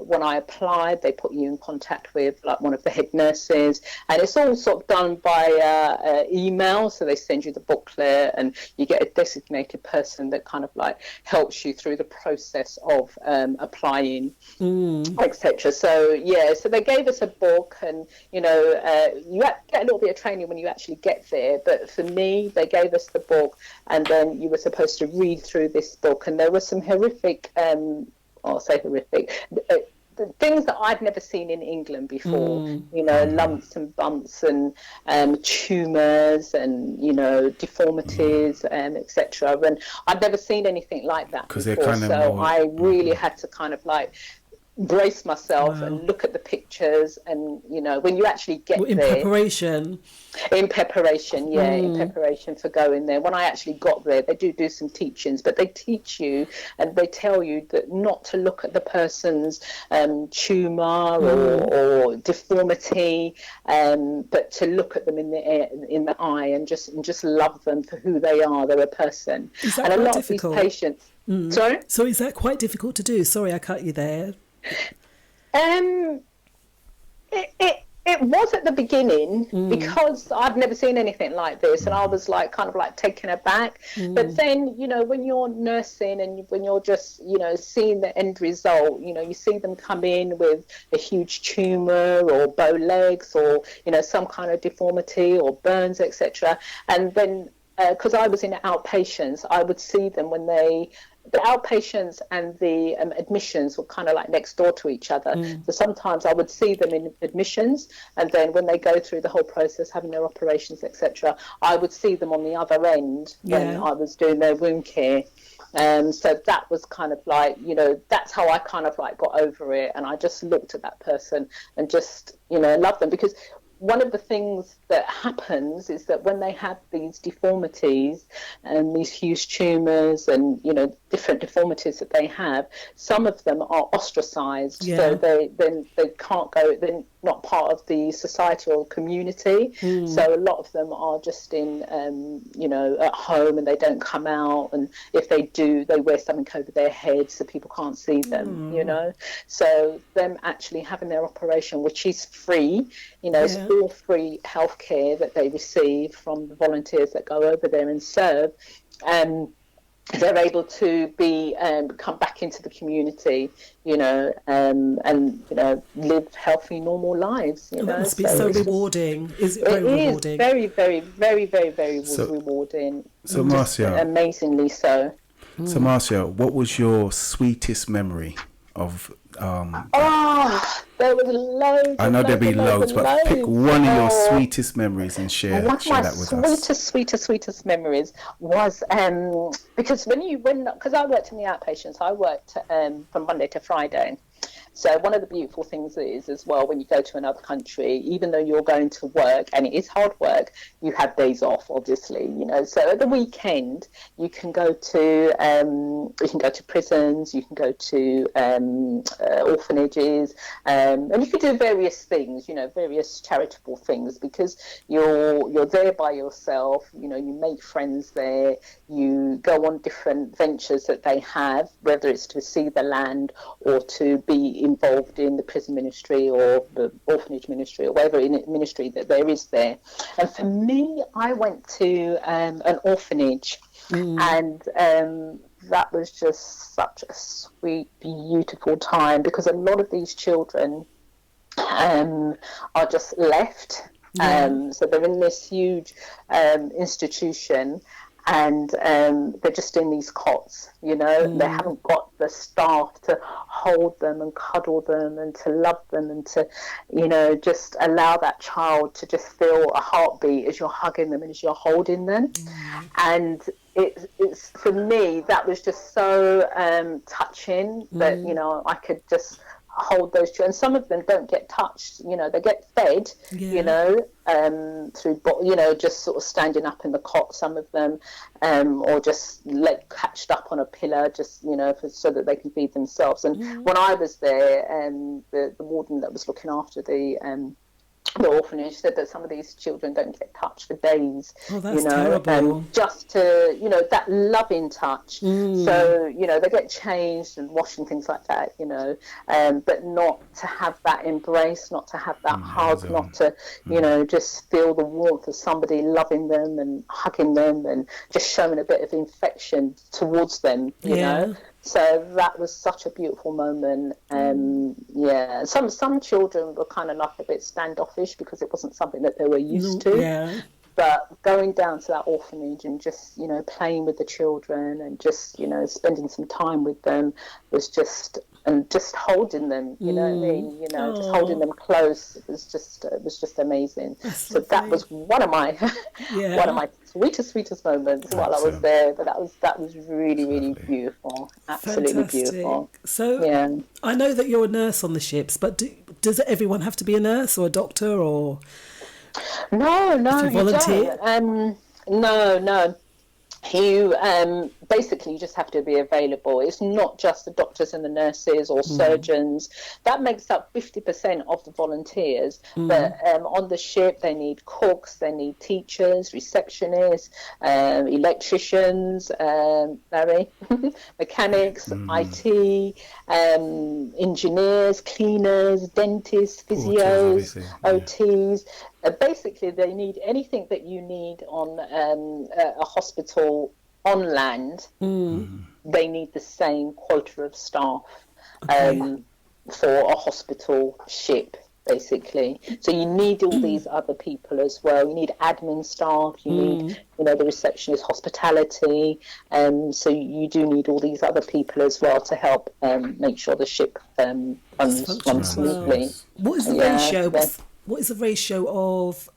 when I applied, they put you in contact with one of the head nurses, and it's all sort of done by email. So they send you the booklet, and you get a designated person that kind of helps you through the process of applying, etc. So so they gave us a book, and you get a little bit of training when you actually get there. But for me, they gave us the book, and then you were supposed to read through this book, and there was some horrific, I'll say horrific, things that I'd never seen in England before, lumps and bumps and tumours and, deformities and etc. And I'd never seen anything like that before. So I really had to kind of brace myself and look at the pictures, and when you actually get in there in preparation for going there. When I actually got there, they do some teachings, but they teach you and they tell you that not to look at the person's tumor or deformity, but to look at them in the eye and just love them for who they are. They're a person. Is that and a quite lot difficult? of these patients sorry, so is that quite difficult to do? Sorry, I cut you there. It was at the beginning because I'd never seen anything like this, and I was kind of taken aback. But then, when you're nursing and when you're just, seeing the end result, you see them come in with a huge tumour or bow legs or, some kind of deformity or burns, etc. And then, because I was in outpatients, I would see them when the outpatients and the admissions were kind of next door to each other. So sometimes I would see them in admissions, and then when they go through the whole process, having their operations, etc., I would see them on the other end when I was doing their wound care. So that was kind of like, that's how I kind of like got over it. And I just looked at that person and just, loved them, because one of the things that happens is that when they have these deformities and these huge tumours and, different deformities that they have, some of them are ostracised. Yeah. So they can't go, they're not part of the society or community. So a lot of them are just in, at home, and they don't come out. And if they do, they wear something over their head so people can't see them, So them actually having their operation, which is free, it's all free healthcare that they receive from the volunteers that go over there and serve. They're able to be come back into the community, and live healthy, normal lives. That must be so rewarding. Is it very rewarding? Very, very, very, very, very rewarding. So Marcia, amazingly so. So Marcia, what was your sweetest memory of? There was loads. I know there'll be loads, but pick one of your sweetest memories and share that with us. One of my sweetest memories was because because I worked in the outpatients, I worked from Monday to Friday. So one of the beautiful things is as well, when you go to another country, even though you're going to work, and it is hard work, you have days off, obviously, So at the weekend, you can go to prisons, you can go to orphanages, and you can do various things, various charitable things, because you're there by yourself. You make friends there. You go on different ventures that they have, whether it's to see the land or to be involved in the prison ministry or the orphanage ministry or whatever ministry that there is there. And for me, I went to an orphanage, and that was just such a sweet, beautiful time, because a lot of these children are just left. So they're in this huge institution, and they're just in these cots, They haven't got the staff to hold them and cuddle them and to love them and to, just allow that child to just feel a heartbeat as you're hugging them and as you're holding them. And it's for me, that was just so touching that, I could just hold those children. Some of them don't get touched, they get fed, through, just sort of standing up in the cot, some of them, or just catched up on a pillar, just, so that they can feed themselves. And when I was there, the warden that was looking after the orphanage said that some of these children don't get touched for days. Oh, that's terrible. Just to, that loving touch. So, they get changed and washed and things like that, but not to have that embrace, not to have that hug, not to, just feel the warmth of somebody loving them and hugging them and just showing a bit of affection towards them, you know. So that was such a beautiful moment. Some children were kind of like a bit standoffish because it wasn't something that they were used to. But going down to that orphanage and just, playing with the children and just, spending some time with them was just, and just holding them, you know what I mean? Just holding them close. It was just amazing. So that was one of my sweetest moments while I was there. But that was really, really beautiful. Absolutely beautiful. So I know that you're a nurse on the ships, but does everyone have to be a nurse or a doctor or? No, you volunteer? don't. No. You basically just have to be available. It's not just the doctors and the nurses or surgeons. That makes up 50% of the volunteers. But on the ship, they need cooks, they need teachers, receptionists, electricians, mechanics, IT, engineers, cleaners, dentists, physios, OTs. Basically, they need anything that you need on a hospital on land. They need the same quota of staff for a hospital ship, basically. So you need all these other people as well. You need admin staff. You need, the receptionist, hospitality. So you do need all these other people as well to help make sure the ship runs smoothly. What is the ratio? What is the ratio of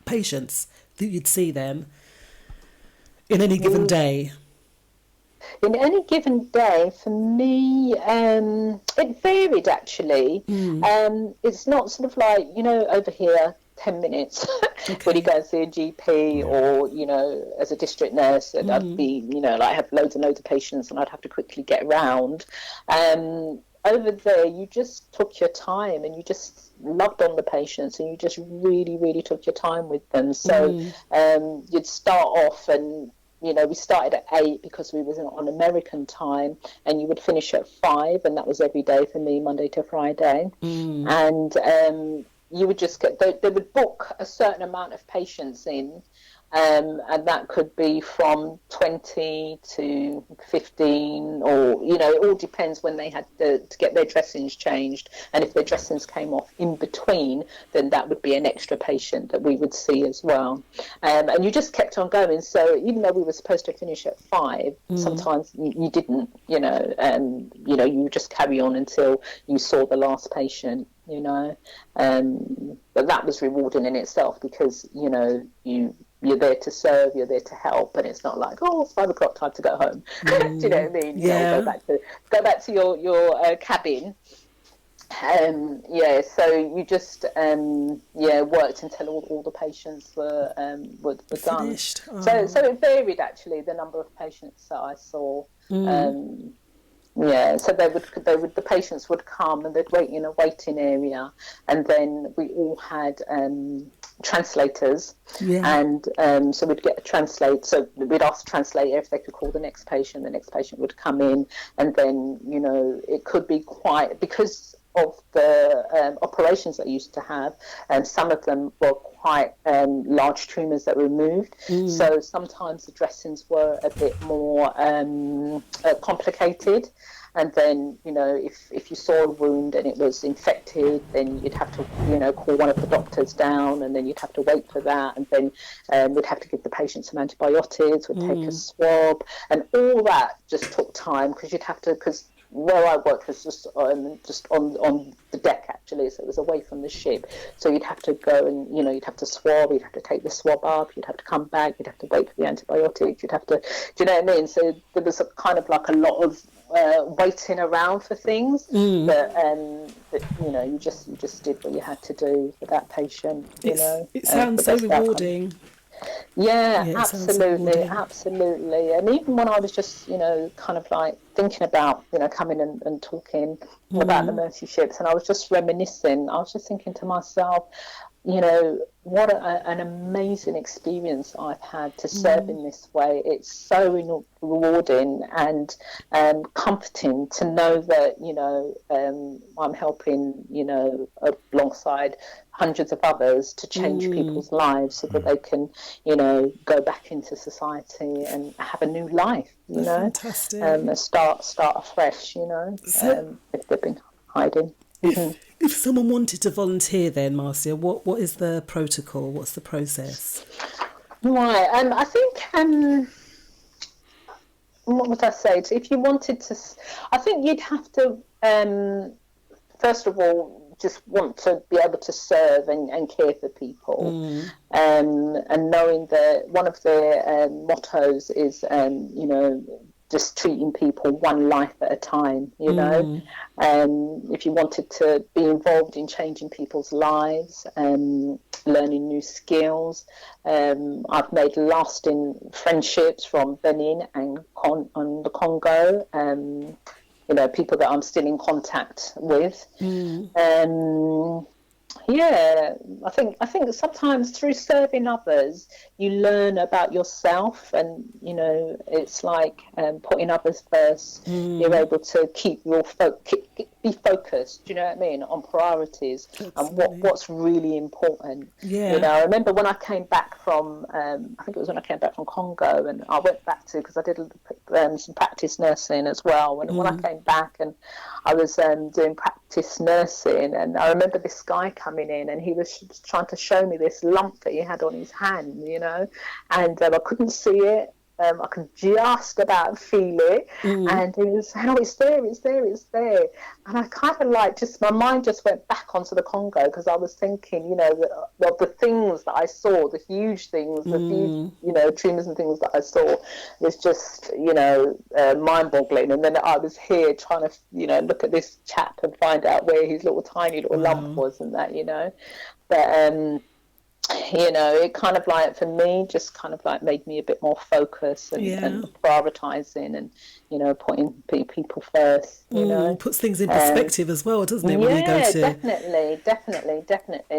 patients that you'd see then in any given day? in any given day, for me, it varied actually. It's not sort of like, over here, 10 minutes when you go and see a GP or, as a district nurse, and I'd be, like have loads and loads of patients and I'd have to quickly get around. Over there, you just took your time and you just loved on the patients and you just really, really took your time with them. So you'd start off and, we started at 8 because we was on American time, and you would finish at 5, and that was every day for me, Monday to Friday. And you would just they would book a certain amount of patients in, and that could be from 20 to 15, or it all depends when they had to get their dressings changed, and if their dressings came off in between, then that would be an extra patient that we would see as well. And you just kept on going. So even though we were supposed to finish at 5, sometimes you didn't, you would just carry on until you saw the last patient. But that was rewarding in itself, because you're there to serve, you're there to help, and it's not like, it's 5 o'clock, time to go home. Do you know what I mean? Go back to your cabin. So you just worked until all the patients were done. So it varied actually, the number of patients that I saw. So the patients would come and they'd wait in a waiting area, and then we all had translators, and so we'd get a translator. So we'd ask the translator if they could call the next patient. The next patient would come in, and then it could be quite, because of the operations that I used to have, and some of them were quite large tumours that were removed. So sometimes the dressings were a bit more complicated. And then, if you saw a wound and it was infected, then you'd have to, call one of the doctors down, and then you'd have to wait for that. And then we'd have to give the patient some antibiotics, we'd take a swab, and all that just took time, because you'd have to, because where I worked was just on the deck actually, so it was away from the ship. So you'd have to go and you'd have to swab, you'd have to take the swab up, you'd have to come back, you'd have to wait for the antibiotics, you'd have to, do you know what I mean? So there was kind of like a lot of waiting around for things, but you just did what you had to do for that patient. It sounds so rewarding. Yeah, absolutely. And even when I was just, kind of like thinking about, coming and talking about the Mercy ships, and I was just reminiscing, I was just thinking to myself, what an amazing experience I've had to serve in this way. It's so rewarding and comforting to know that, I'm helping, alongside hundreds of others to change people's lives so that they can, go back into society and have a new life, Fantastic. Start afresh, if they've been hiding. If someone wanted to volunteer then, Marcia, what is the protocol? What's the process? Right. I think, what would I say? If you wanted to, I think you'd have to, first of all, just want to be able to serve and care for people. And knowing that one of their mottos is, just treating people one life at a time, if you wanted to be involved in changing people's lives, learning new skills. I've made lasting friendships from Benin and the Congo, people that I'm still in contact with. I think sometimes through serving others, you learn about yourself, and it's like putting others first. You're able to keep your be focused. Do you know what I mean, on priorities and what's really important. I remember when I came back from, I think it was when I came back from Congo, and I went back to, because I did some practice nursing as well. When I came back, and I was doing practice nursing, and I remember this guy coming in, and he was trying to show me this lump that he had on his hand, and I couldn't see it. I could just about feel it, and he was saying, "Oh, it's there, it's there, it's there." And I kind of like my mind just went back onto the Congo, because I was thinking, you know, of the things that I saw, the huge things, the huge, you know, tumours and things that I saw, was just, you know, mind-boggling. And then I was here trying to, you know, look at this chap and find out where his little tiny little lump was and that, you know. But you know, it kind of like, for me, just kind of like made me a bit more focused and prioritising, and, you know, putting people first, you know. Puts things in perspective as well, doesn't it, when you go to... definitely.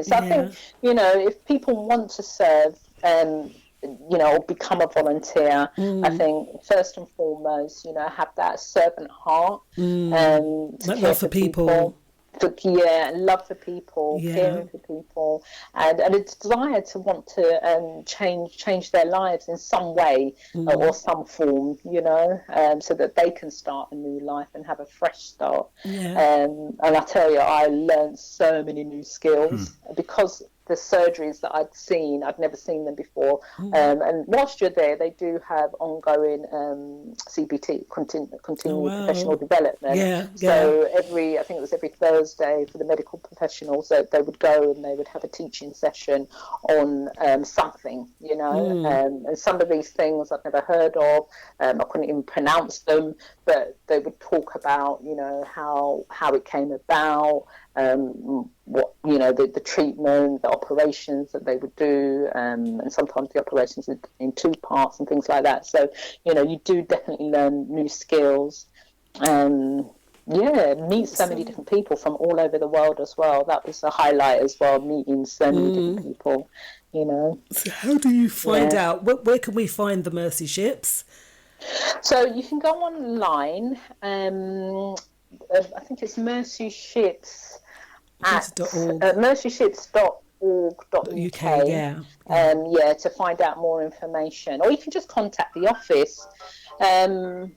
So I think, you know, if people want to serve, you know, or become a volunteer, I think first and foremost, you know, have that servant heart, that love for people. Love for people, caring for people, and a desire to want to change their lives in some way or some form, you know, so that they can start a new life and have a fresh start. And I tell you, I learned so many new skills because the surgeries that I'd seen, I'd never seen them before. And whilst you're there, they do have ongoing CPT, continued professional development. So I think it was every Thursday for the medical professionals, that they would go and they would have a teaching session on something, you know. And some of these things I'd never heard of. I couldn't even pronounce them, but they would talk about, you know, how it came about, what, you know, the treatment, the operations that they would do, and sometimes the operations in 2 parts and things like that. So, you know, you do definitely learn new skills. Meet so many different people from all over the world as well. That was a highlight as well, meeting so many different people, you know. So how do you find out? Where can we find the Mercy Ships? So you can go online. I think it's Mercy Ships at mercyships.org.uk. To find out more information, or you can just contact the office. Or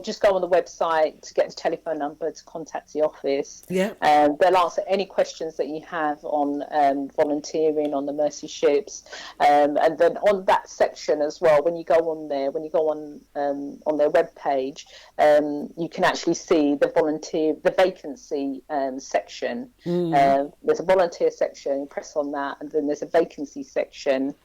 just go on the website to get the telephone number to contact the office. They'll answer any questions that you have on volunteering on the Mercy Ships, and then on that section as well, when you go on their webpage, you can actually see the vacancy section. There's a volunteer section, press on that, and then there's a vacancy section.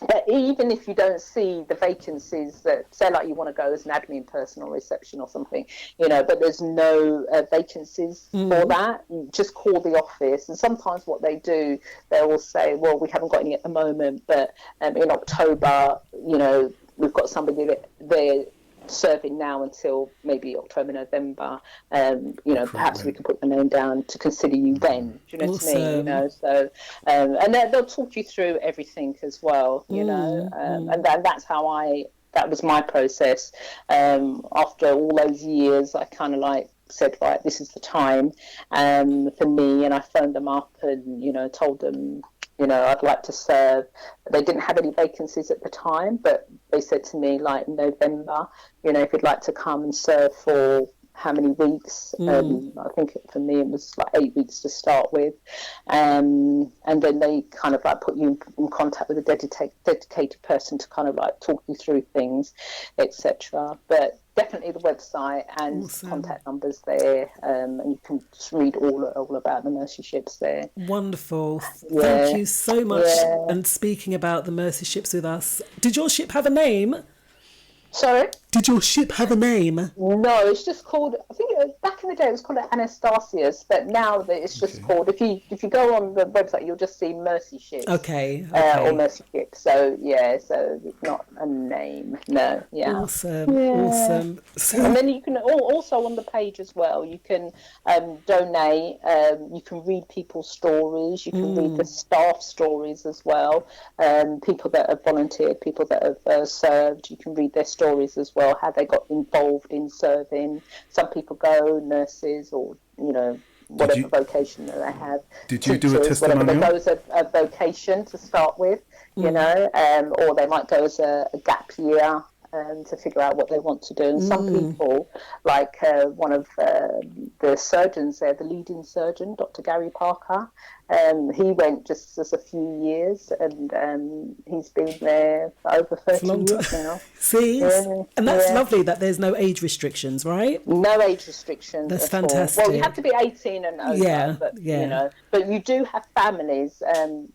But even if you don't see the vacancies, that say like you want to go as an admin person or reception or something, you know, but there's no vacancies for that, you just call the office. And sometimes what they do, they will say, well, we haven't got any at the moment, but in October, you know, we've got somebody there serving now until maybe October, November. You know, perhaps we can put the name down to consider you then. Do you know what I mean? You know, so and they'll talk you through everything as well. You know, and that's how that was my process. After all those years, I kind of like said, right, this is the time for me, and I phoned them up and, you know, told them, you know, I'd like to serve. They didn't have any vacancies at the time, but they said to me, like, in November, you know, if you'd like to come and serve for how many weeks. I think for me it was like 8 weeks to start with. And then they kind of like put you in contact with a dedicated person to kind of like talk you through things, etc. But definitely the website and contact numbers there, and you can just read all about the Mercy Ships there. Wonderful. Thank you so much. And speaking about the Mercy Ships with us, did your ship have a name? Sorry? Did your ship have a name? No, it's just called, I think back in the day it was called Anastasius, but now it's just called, if you go on the website, you'll just see Mercy Ships. Okay. Or Mercy Ships. So, so it's not a name. No, Awesome. So, and then you can, also on the page as well, you can donate, you can read people's stories, you can read the staff stories as well, people that have volunteered, people that have served, you can read their stories as well, how they got involved in serving. Some people go nurses or, you know, whatever vocation that they have. Did you do a testimonial? Whatever goes a vocation to start with, you know, or they might go as a gap year to figure out what they want to do. And some people, like one of the surgeons there, the leading surgeon, Dr. Gary Parker, He went just as a few years, and he's been there for over 30 years now. See, and that's lovely that there's no age restrictions, right? No age restrictions. That's at fantastic. All. Well, you have to be 18 and over, but you know, but you do have families.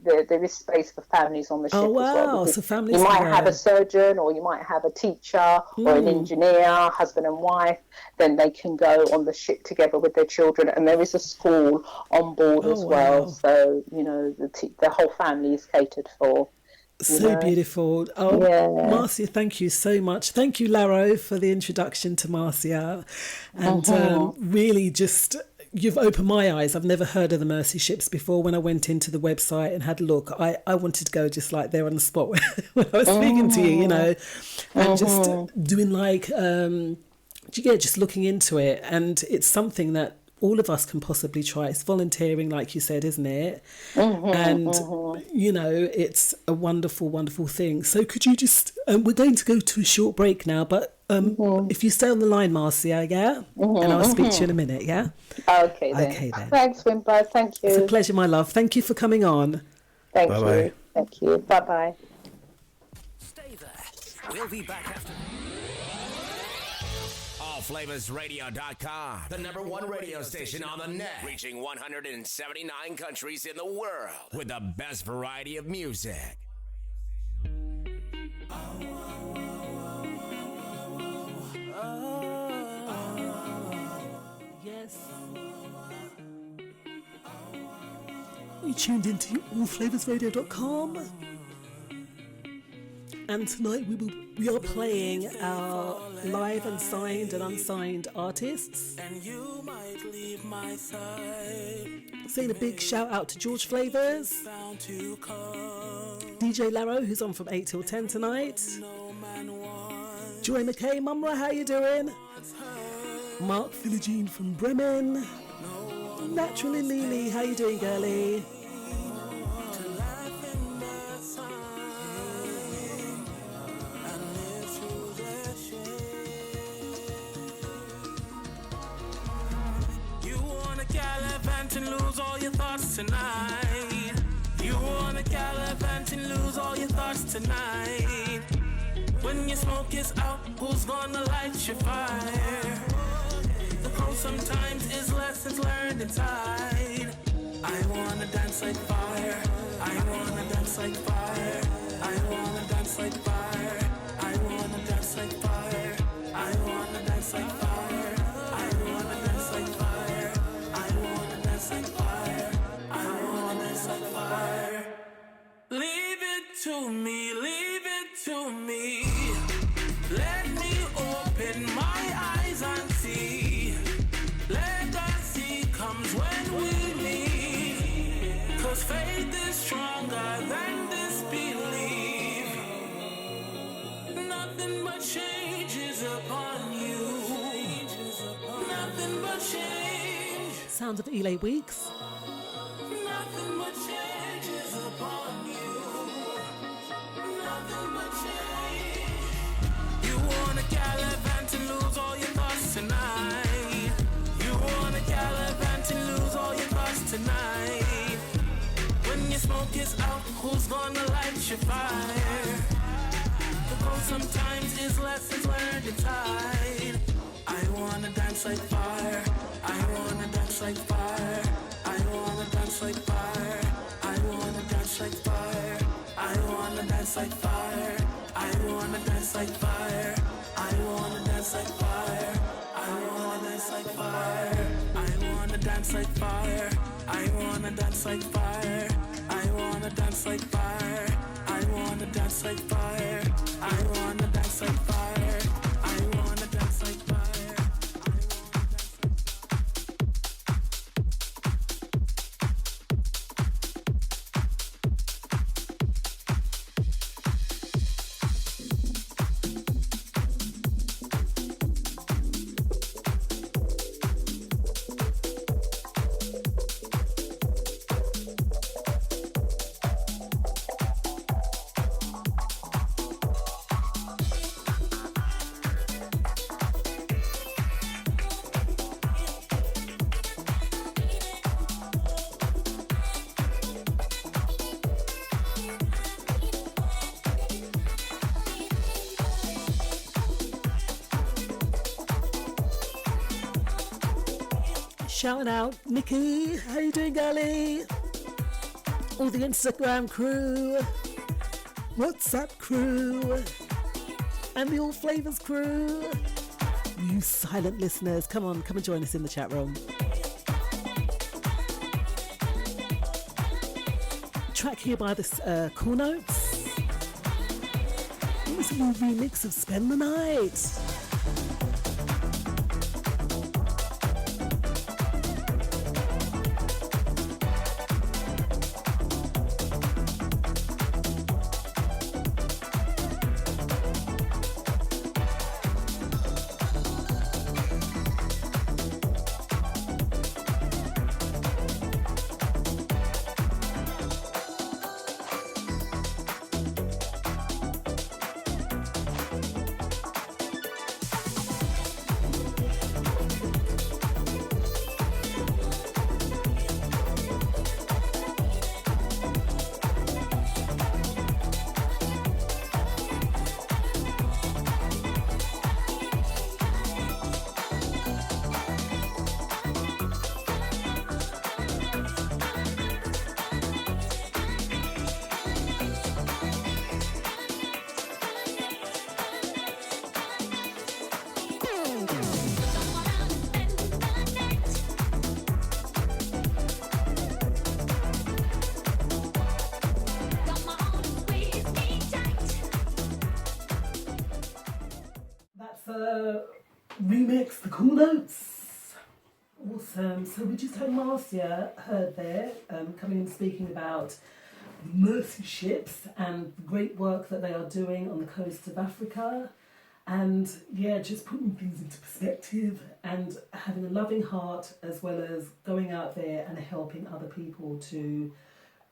There is space for families on the ship as well. So families. You might have a surgeon, or you might have a teacher, or an engineer, husband and wife. Then they can go on the ship together with their children, and there is a school on board as well. So you know, the whole family is catered for. So beautiful. Marcia, thank you so much. Thank you, Laro, for the introduction to Marcia. And really just, you've opened my eyes. I've never heard of the Mercy ships before. When I went into the website and had a look, I wanted to go just like there on the spot when I was speaking to you, you know, and just doing like, just looking into it. And it's something that all of us can possibly try. It's volunteering, like you said, isn't it? And, you know, it's a wonderful, wonderful thing. So could you just, we're going to go to a short break now, but if you stay on the line, Marcia, yeah? And I'll speak to you in a minute, yeah? Okay then. Thanks, Wimbo. Thank you. It's a pleasure, my love. Thank you for coming on. Thank you. Thank you. Bye-bye. Stay there. We'll be back after... FLAVASRadio.com, the #1 radio station on the net, reaching 179 countries in the world with the best variety of music. Yes. You tuned into FLAVASRadio.com. And tonight we are playing our live and signed and unsigned artists. And you might leave my side. Saying a big shout out to George Flavors, DJ Laro, who's on from 8 till 10 tonight. Joy McKay, Mumra, how you doing? Mark Philogene from Bremen. Naturally Lele, how you doing, girlie? Lose all your thoughts tonight. You wanna gallivant and lose all your thoughts tonight. When your smoke is out, who's gonna light your fire? The cold sometimes is lessons learned inside. I wanna dance like fire. I wanna dance like fire. I wanna dance like fire. I wanna dance like fire. I wanna dance like fire. I wanna dance like fire. I wanna dance like fire. I wanna dance like fire. Leave it to me, leave it to me. Let me open my eyes and see. Legacy comes when we meet. 'Cause faith is stronger than disbelief. Nothing but changes upon you. Nothing but change. Sounds of Elay Weeks. Nothing but changes upon you. Nothing but change. You wanna gallivant and lose all your thoughts tonight. You wanna gallivant and lose all your thoughts tonight. When your smoke is out, who's gonna light your fire? The cold sometimes is lessons learned inside. I wanna dance like fire. I wanna dance like fire. I wanna dance like fire. I wanna dance like fire. I wanna dance like fire. I wanna dance like fire. I wanna dance like fire. I wanna dance like fire. I wanna dance like fire. I wanna dance like fire. I wanna dance like fire. I wanna dance like fire. I wanna dance like fire. I wanna dance like fire. shouting out Nikki, how you doing, girlie? All the Instagram crew, WhatsApp crew, and the All Flavors crew. You silent listeners, come on, come and join us in the chat room. Track here by the Cool Notes. It's a new remix of Spend the Night. Remix, the Cool Notes. Awesome. So we just had Marcia Hird there, coming and speaking about mercy ships and the great work that they are doing on the coast of Africa. And yeah, just putting things into perspective and having a loving heart, as well as going out there and helping other people to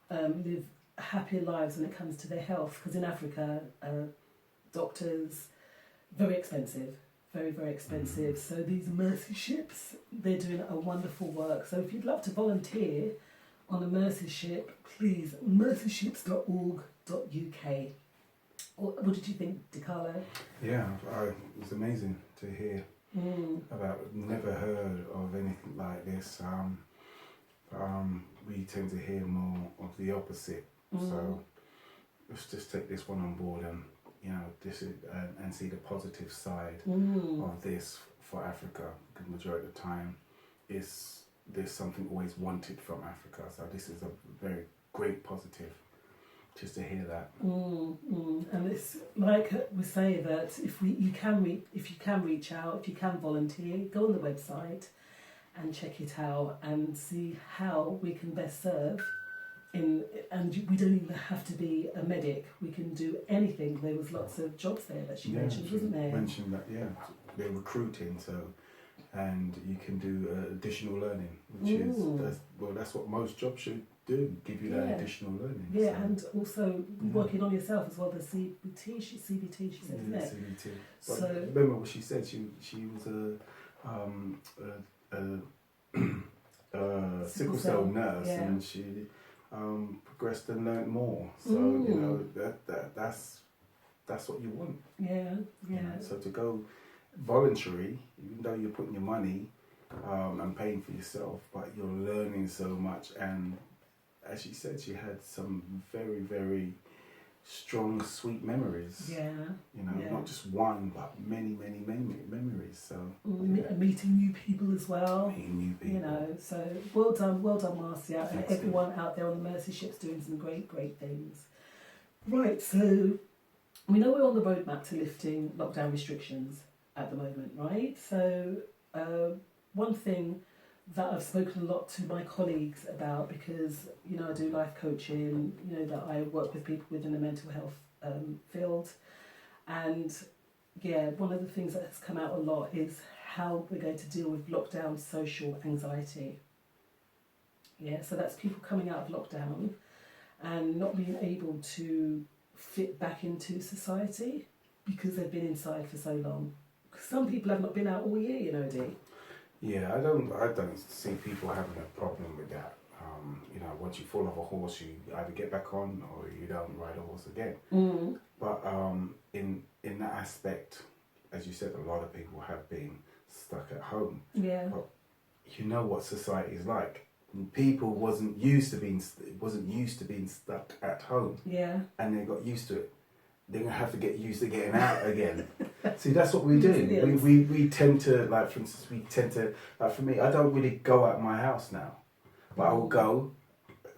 live happier lives when it comes to their health. Because in Africa, doctors, very expensive. Very, very expensive. So these mercy ships, they're doing a wonderful work. So if you'd love to volunteer on a mercy ship, please, mercyships.org.uk. What did you think, Decarlo? Yeah, it was amazing to hear about. Never heard of anything like this. We tend to hear more of the opposite. So let's just take this one on board and this is and see the positive side of this for Africa. Because majority of the time, there's something always wanted from Africa. So this is a very great positive, just to hear that. And it's like we say that if you can reach out, if you can volunteer, go on the website and check it out and see how we can best serve. And we don't even have to be a medic. We can do anything. There was lots of jobs there that she mentioned, wasn't there? Mentioned that, they're recruiting, and you can do additional learning, which that's what most jobs should do. Give you that additional learning. Yeah, and also working on yourself as well. The CBT, she said, isn't it? CBT. So remember what she said. She was a sickle cell nurse, and she progressed and learned more. So that's what you want. Yeah. So to go voluntary, even though you're putting your money and paying for yourself, but you're learning so much. And as she said, she had some very, very strong, sweet memories. Not just one, but many, many, many memories. So meeting new people as well. So well done, Marcia, and everyone out there on the mercy ships doing some great, great things. Right, so we know we're on the roadmap to lifting lockdown restrictions at the moment, right? So one thing that I've spoken a lot to my colleagues about, because I do life coaching, that I work with people within the mental health field, and one of the things that has come out a lot is how we're going to deal with lockdown social anxiety. So that's people coming out of lockdown and not being able to fit back into society because they've been inside for so long. Some people have not been out all year, Dee. Yeah, I don't see people having a problem with that. Once you fall off a horse, you either get back on or you don't ride a horse again. But in that aspect, as you said, a lot of people have been stuck at home. Yeah. But you know what society is like. People wasn't used to being stuck at home. Yeah. And they got used to it. They're gonna have to get used to getting out again. See, that's what we do. We tend to, like, for instance, like, for me, I don't really go out of my house now, but I will go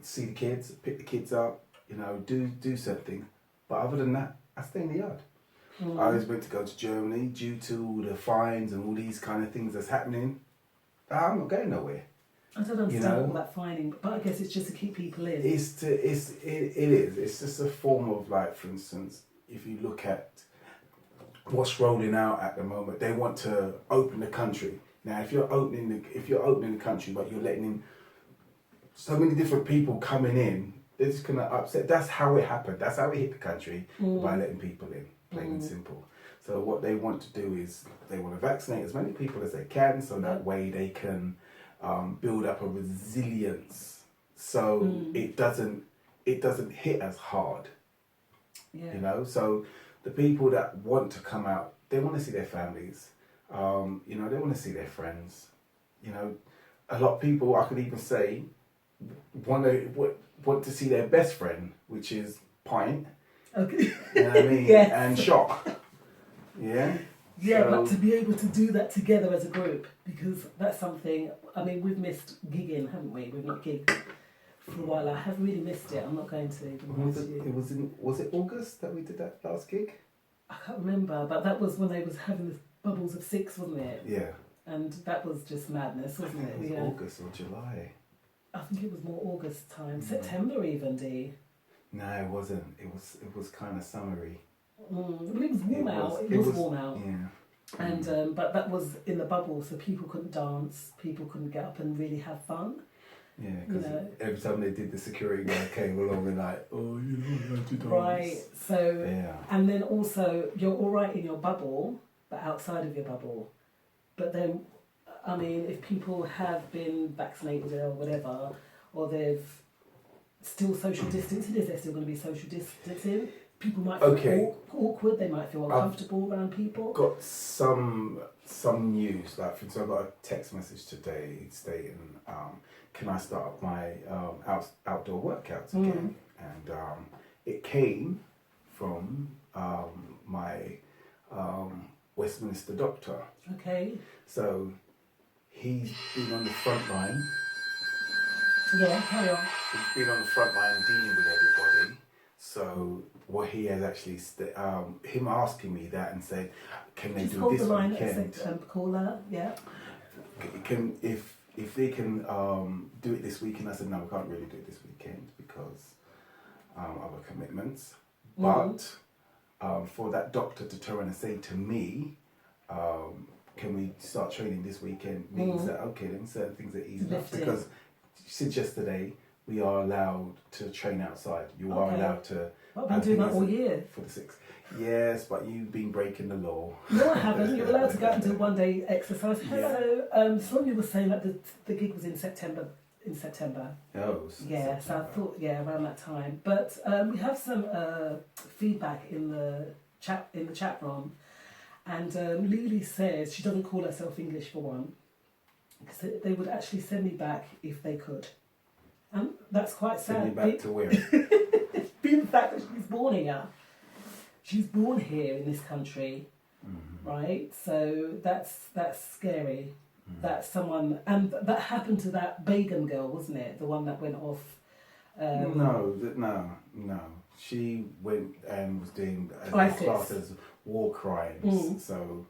see the kids, pick the kids up, you know, do something. But other than that, I stay in the yard. I always went to go to Germany due to all the fines and all these kind of things that's happening. I'm not going nowhere. I don't understand all that fining, but I guess it's just to keep people in. It is. It's just a form of, like, for instance, if you look at what's rolling out at the moment, they want to open the country. Now, if you're opening the country, but you're letting in so many different people coming in, they're just gonna upset. That's how it happened. That's how we hit the country, by letting people in, plain and simple. So what they want to do is they want to vaccinate as many people as they can, so that way they can build up a resilience, so it doesn't hit as hard. Yeah. You know, so the people that want to come out, they want to see their families. You know, they want to see their friends. You know, a lot of people, I could even say, want to see their best friend, which is pint. Okay. You know what I mean? Yes. And shock. Yeah. Yeah, So, but to be able to do that together as a group, because that's something. I mean, we've missed gigging, haven't we? We've not gigged for a while. I have really missed it. I'm not going to. Was it August that we did that last gig? I can't remember, but that was when they was having the bubbles of 6, wasn't it? Yeah. And that was just madness, wasn't it? It was August or July. I think it was more August time, September even, D. No, it wasn't. It was kind of summery. Well, it was warm out. It was warm out. Yeah. And but that was in the bubble, so people couldn't dance, people couldn't get up and really have fun. Yeah, because every time they did, the security guy came along and like, oh, you don't have to dance. Right. So and then also you're all right in your bubble, but outside of your bubble. But then, I mean, if people have been vaccinated or whatever, or they've still social distancing, is there still going to be social distancing? People might feel awkward, they might feel uncomfortable around people. Got some news, like, for instance, I got a text message today stating, can I start up my outdoor workouts again? And it came from my Westminster doctor. Okay. So he's been on the front line. Yeah, carry on. He's been on the front line dealing with everybody. So what he has actually, him asking me that and said, can they do this weekend? Caller, yeah. Can if they can do it this weekend? I said, no, we can't really do it this weekend because other commitments. But for that doctor to turn and say to me, can we start training this weekend? Means that, okay, then certain things are easy enough. Because since yesterday, we are allowed to train outside. You are allowed to. I've been doing that all year. For the 6. Yes, but you've been breaking the law. No, I haven't. You're allowed to go out and do one-day exercise. So, Sonia was saying that the gig was in September. Oh. Yeah, so I thought, around that time. But we have some feedback in the chat room, and Lele says she doesn't call herself English for one, because they would actually send me back if they could. And that's quite sad. Send you back to where? Being the fact that she's born here. She's born here in this country, right? So that's scary. That someone, and that happened to that Begum girl, wasn't it? The one that went off. No. She went and was doing class as war crimes. So,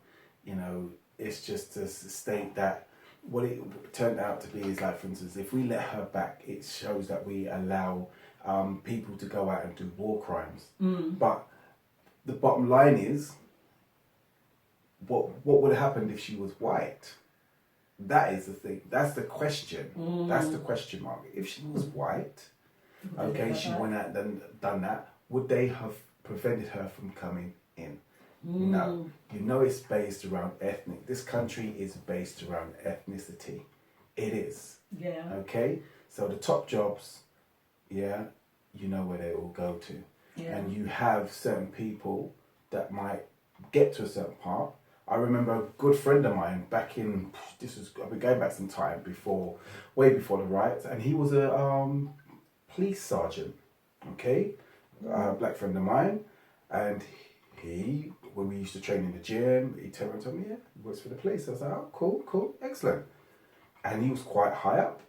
you know, it's just to state that what it turned out to be is, like, for instance, if we let her back, it shows that we allow people to go out and do war crimes. But the bottom line is, what would have happened if she was white? That is the thing. That's the question. That's the question mark. If she was white, okay, she went out and done that, would they have prevented her from coming in? No. You know, it's based around ethnic. This country is based around ethnicity. It is. Yeah. Okay? So the top jobs, you know where they all go to. Yeah. And you have certain people that might get to a certain part. I remember a good friend of mine back in, I've been going back some time way before the riots, and he was a police sergeant, okay? A black friend of mine, and when we used to train in the gym, he turned around and told me, yeah, he works for the police. I was like, oh, cool, excellent. And he was quite high up.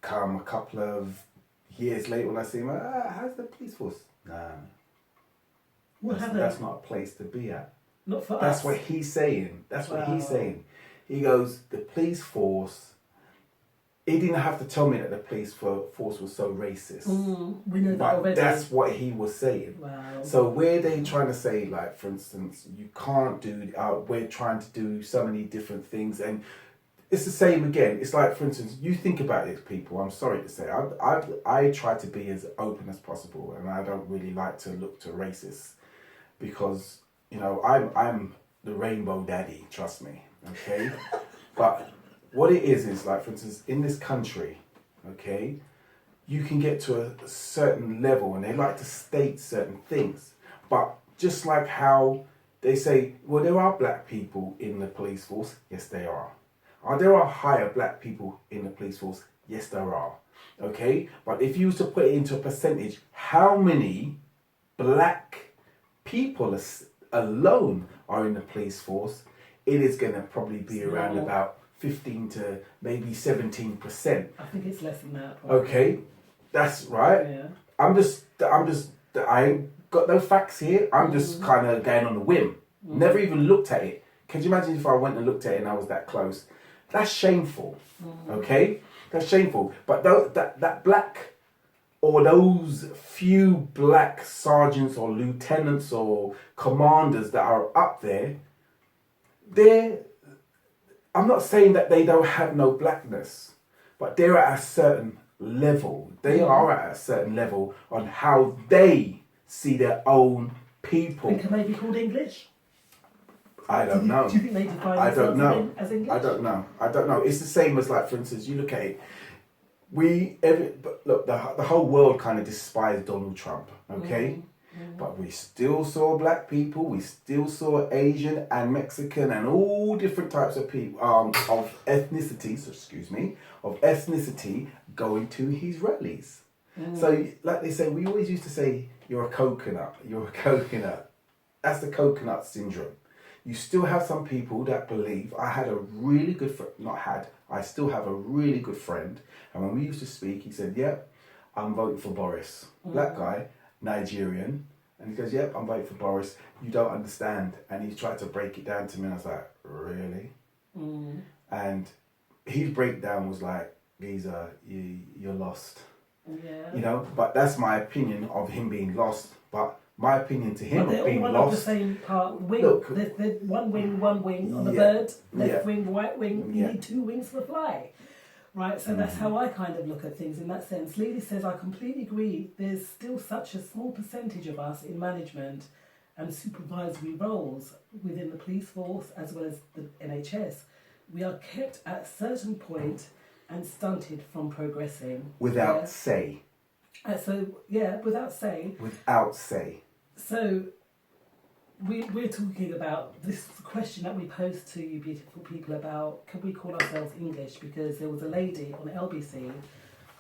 Come a couple of years later when I see him, how's the police force? Nah, that's not a place to be at. Not for us. That's what he's saying. He goes, the police force, he didn't have to tell me that the police force was so racist. We know that already. That's what he was saying. Wow. So where they trying to say, like, for instance, you can't do, we're trying to do so many different things, and it's the same again. It's like, for instance, you think about it, people, I'm sorry to say, I try to be as open as possible, and I don't really like to look to racists, because, you know, I'm the rainbow daddy, trust me, okay? But what it is like, for instance, in this country, okay, you can get to a certain level and they like to state certain things. But just like how they say, well, there are black people in the police force. Yes, there are. There are higher black people in the police force. Yes, there are. Okay? But if you was to put it into a percentage, how many black people alone are in the police force, it is going to probably be around about 15 to maybe 17%. I think it's less than that. Probably. Okay, that's right. Yeah. I ain't got no facts here. I'm just kind of going on a whim. Never even looked at it. Can you imagine if I went and looked at it and I was that close? That's shameful. Okay, that's shameful. But that black, or those few black sergeants or lieutenants or commanders that are up there, I'm not saying that they don't have no blackness, but they're at a certain level. They are at a certain level on how they see their own people. And can they be called English? I don't know. Do you think they define themselves as English? I don't know. It's the same as, like, for instance, you look at it. The whole world kind of despised Donald Trump, okay? But we still saw black people, we still saw Asian and Mexican and all different types of people, of ethnicities, going to his rallies. So, like they say, we always used to say, you're a coconut. That's the coconut syndrome. You still have some people that believe, I still have a really good friend, and when we used to speak, he said, yep, I'm voting for Boris. Black guy, Nigerian, and he goes, yep, I'm voting for Boris. You don't understand. And he tried to break it down to me, and I was like, really? And his breakdown was like, Geezer, you're lost. Yeah. You know, but that's my opinion of him being lost. But my opinion to him of being all lost. The same part. Wing. Look, there's one wing on the bird. Left wing, right wing. You need two wings for the fly. Right, so that's how I kind of look at things in that sense. Lele says, I completely agree. There's still such a small percentage of us in management and supervisory roles within the police force as well as the NHS. We are kept at a certain point and stunted from progressing. Without say. Without say. Without say. So we're talking about this question that we posed to you beautiful people about, can we call ourselves English? Because there was a lady on LBC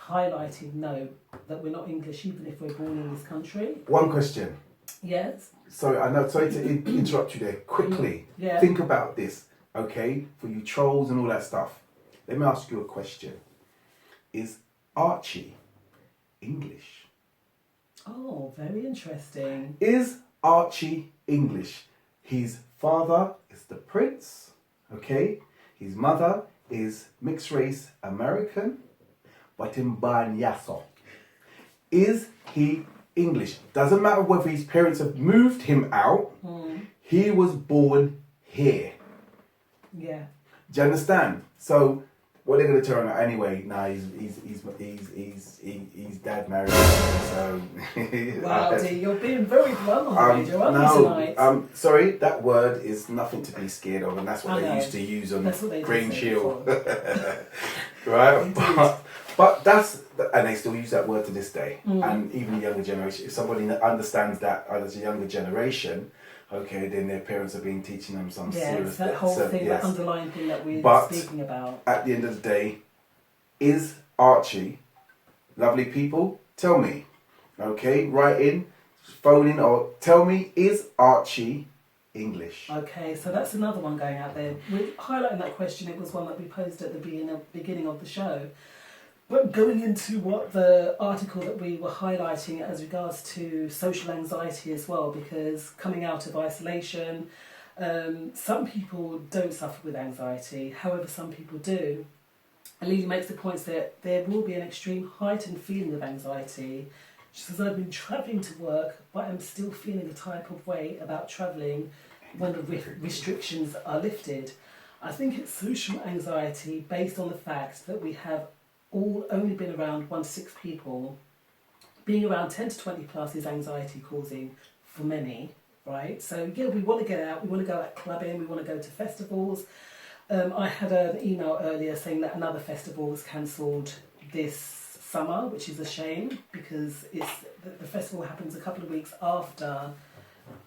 highlighting that we're not English even if we're born in this country. One question. Yes. Sorry to interrupt you there quickly. Yeah. Think about this, okay? For you trolls and all that stuff. Let me ask you a question. Is Archie English? Oh, very interesting. Is Archie English? His father is the prince, okay? His mother is mixed race American, but in Banyaso. Is he English? Doesn't matter whether his parents have moved him out, he was born here. Yeah. Do you understand? So what are they going to turn out anyway? Nah, his dad married him, so. Wow, you're being very blunt on the radio, aren't you tonight? Sorry, that word is nothing to be scared of, and that's what they used to use on Green Shield. Right? But and they still use that word to this day, and even the younger generation. If somebody understands that as a younger generation, Okay, then their parents have been teaching them some Yeah, serious... it's that whole thing, yes. that underlying thing that we're But speaking about. at the end of the day, is Archie, lovely people, tell me, okay, write in, phone in, or tell me, is Archie English? Okay, so that's another one going out there. We're highlighting that question. It was one that we posed at the beginning of the show. But going into what the article that we were highlighting as regards to social anxiety as well, because coming out of isolation, some people don't suffer with anxiety, however some people do. And Lele makes the point that there will be an extreme heightened feeling of anxiety. She says, I've been travelling to work, but I'm still feeling a type of way about travelling when the restrictions are lifted. I think it's social anxiety based on the fact that we have all only been around 1 to 6 people. Being around 10 to 20 plus is anxiety causing for many, right? So yeah, we want to get out, we want to go out clubbing, we want to go to festivals. I had an email earlier saying that another festival was cancelled this summer, which is a shame because the festival happens a couple of weeks after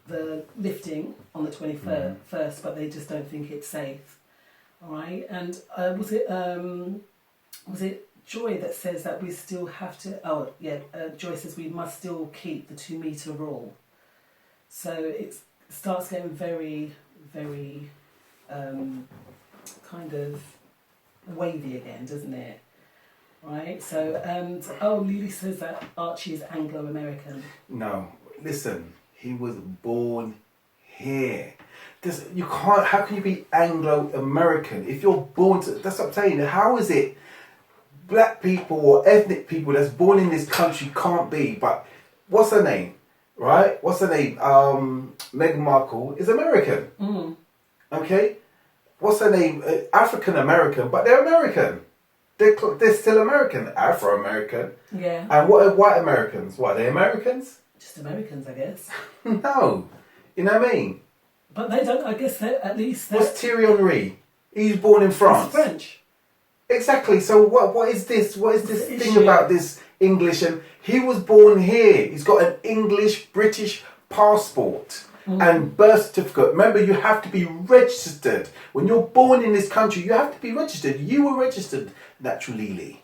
the lifting on the 21st, but they just don't think it's safe. All right, and was it Joy that says that we still have to? Joy says we must still keep the 2 metre rule. So it starts getting very, very kind of wavy again, doesn't it? Right. So Lele says that Archie is Anglo-American. No, listen. He was born here. You can't. How can you be Anglo-American if you're born to? That's what I'm saying. How is it? Black people or ethnic people that's born in this country can't be. But what's her name? Right? What's her name? Meghan Markle is American. Mm. Okay. What's her name? African American, but they're American. They're still American. Afro-American. Yeah. And what are white Americans? What, are they Americans? Just Americans, I guess. No. You know what I mean? But they don't, I guess, at least... What's Thierry Henry? He's born in France. He's French. Exactly. So what is this? What is this thing issue? about this English? And he was born here. He's got an English, British passport and birth certificate. Remember, you have to be registered. When you're born in this country, you have to be registered. You were registered, naturally,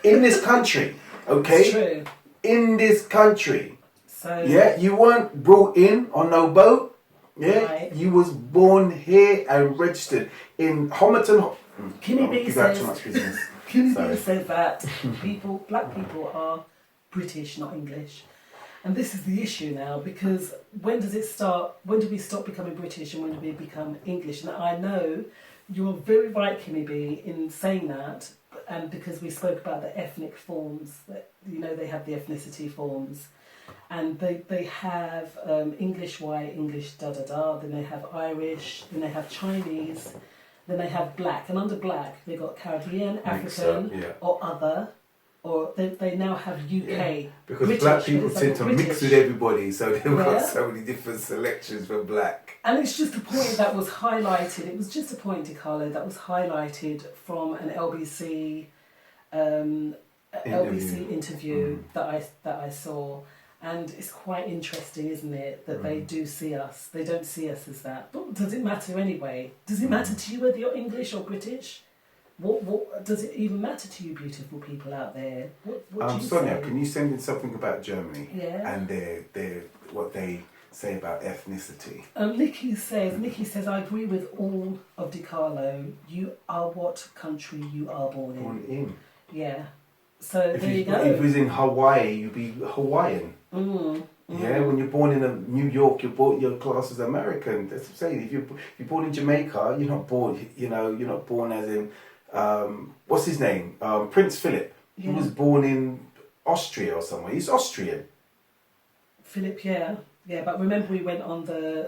in this country. Okay? It's true. In this country. So, yeah, you weren't brought in on no boat. Yeah, right. You was born here and registered in Homerton. Kimmy B says. Too much business. Kimmy B said that black people are British, not English, and this is the issue now because when does it start? When do we stop becoming British and when do we become English? And I know you're very right, Kimmy B, in saying that, and because we spoke about the ethnic forms, that they have the ethnicity forms. And they have English white, English da-da-da, then they have Irish, then they have Chinese, then they have black. And under black, they've got Caribbean, African, or other, or they now have UK. Yeah. Because British, black people tend to mix with everybody, so they've got Yeah. so many different selections for black. And it's just a point that was highlighted, it was just a point, Decarlo, that was highlighted from an LBC interview that I saw. And it's quite interesting, isn't it, that they do see us. They don't see us as that. But does it matter anyway? Does it matter to you whether you're English or British? What does it even matter to you, beautiful people out there? What do you Sonia, say? can you send in something about Germany? Yeah. And their what they say about ethnicity? Nikki says, I agree with all of Decarlo. You are what country you are born in. Born in. Yeah. So If there you go. If it was in Hawaii, you'd be Hawaiian. Yeah, when you're born in New York, you're classed as American. That's what I'm saying. If you're born in Jamaica, you're not born. You're not born as in what's his name? Prince Philip. He was born in Austria or somewhere. He's Austrian. Philip, yeah. But remember we went on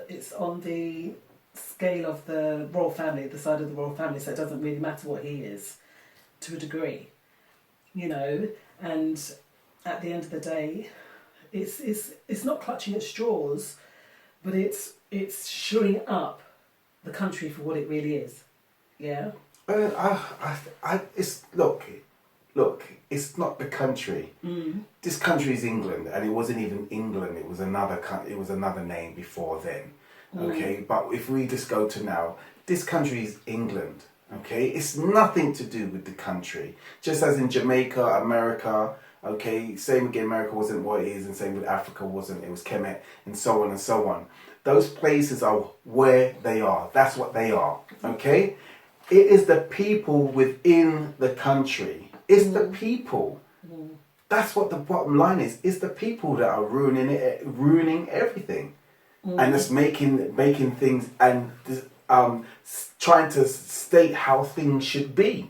it's on the scale of the royal family, the side of the royal family, so it doesn't really matter what he is, to a degree, and at the end of the day, it's not clutching at straws, but it's shoring up the country for what it really is, yeah? Look, it's not the country. This country is England, and it wasn't even England. It was another name before then. Okay, but if we just go to now, this country is England. Okay, it's nothing to do with the country. Just as in Jamaica, America. Okay, same again, America wasn't what it is, and same with Africa wasn't. It was Kemet, and so on and so on. Those places are where they are. That's what they are. Okay, it is the people within the country. It's the people. That's what the bottom line is. It's the people that are ruining everything, and just making things and trying to state how things should be.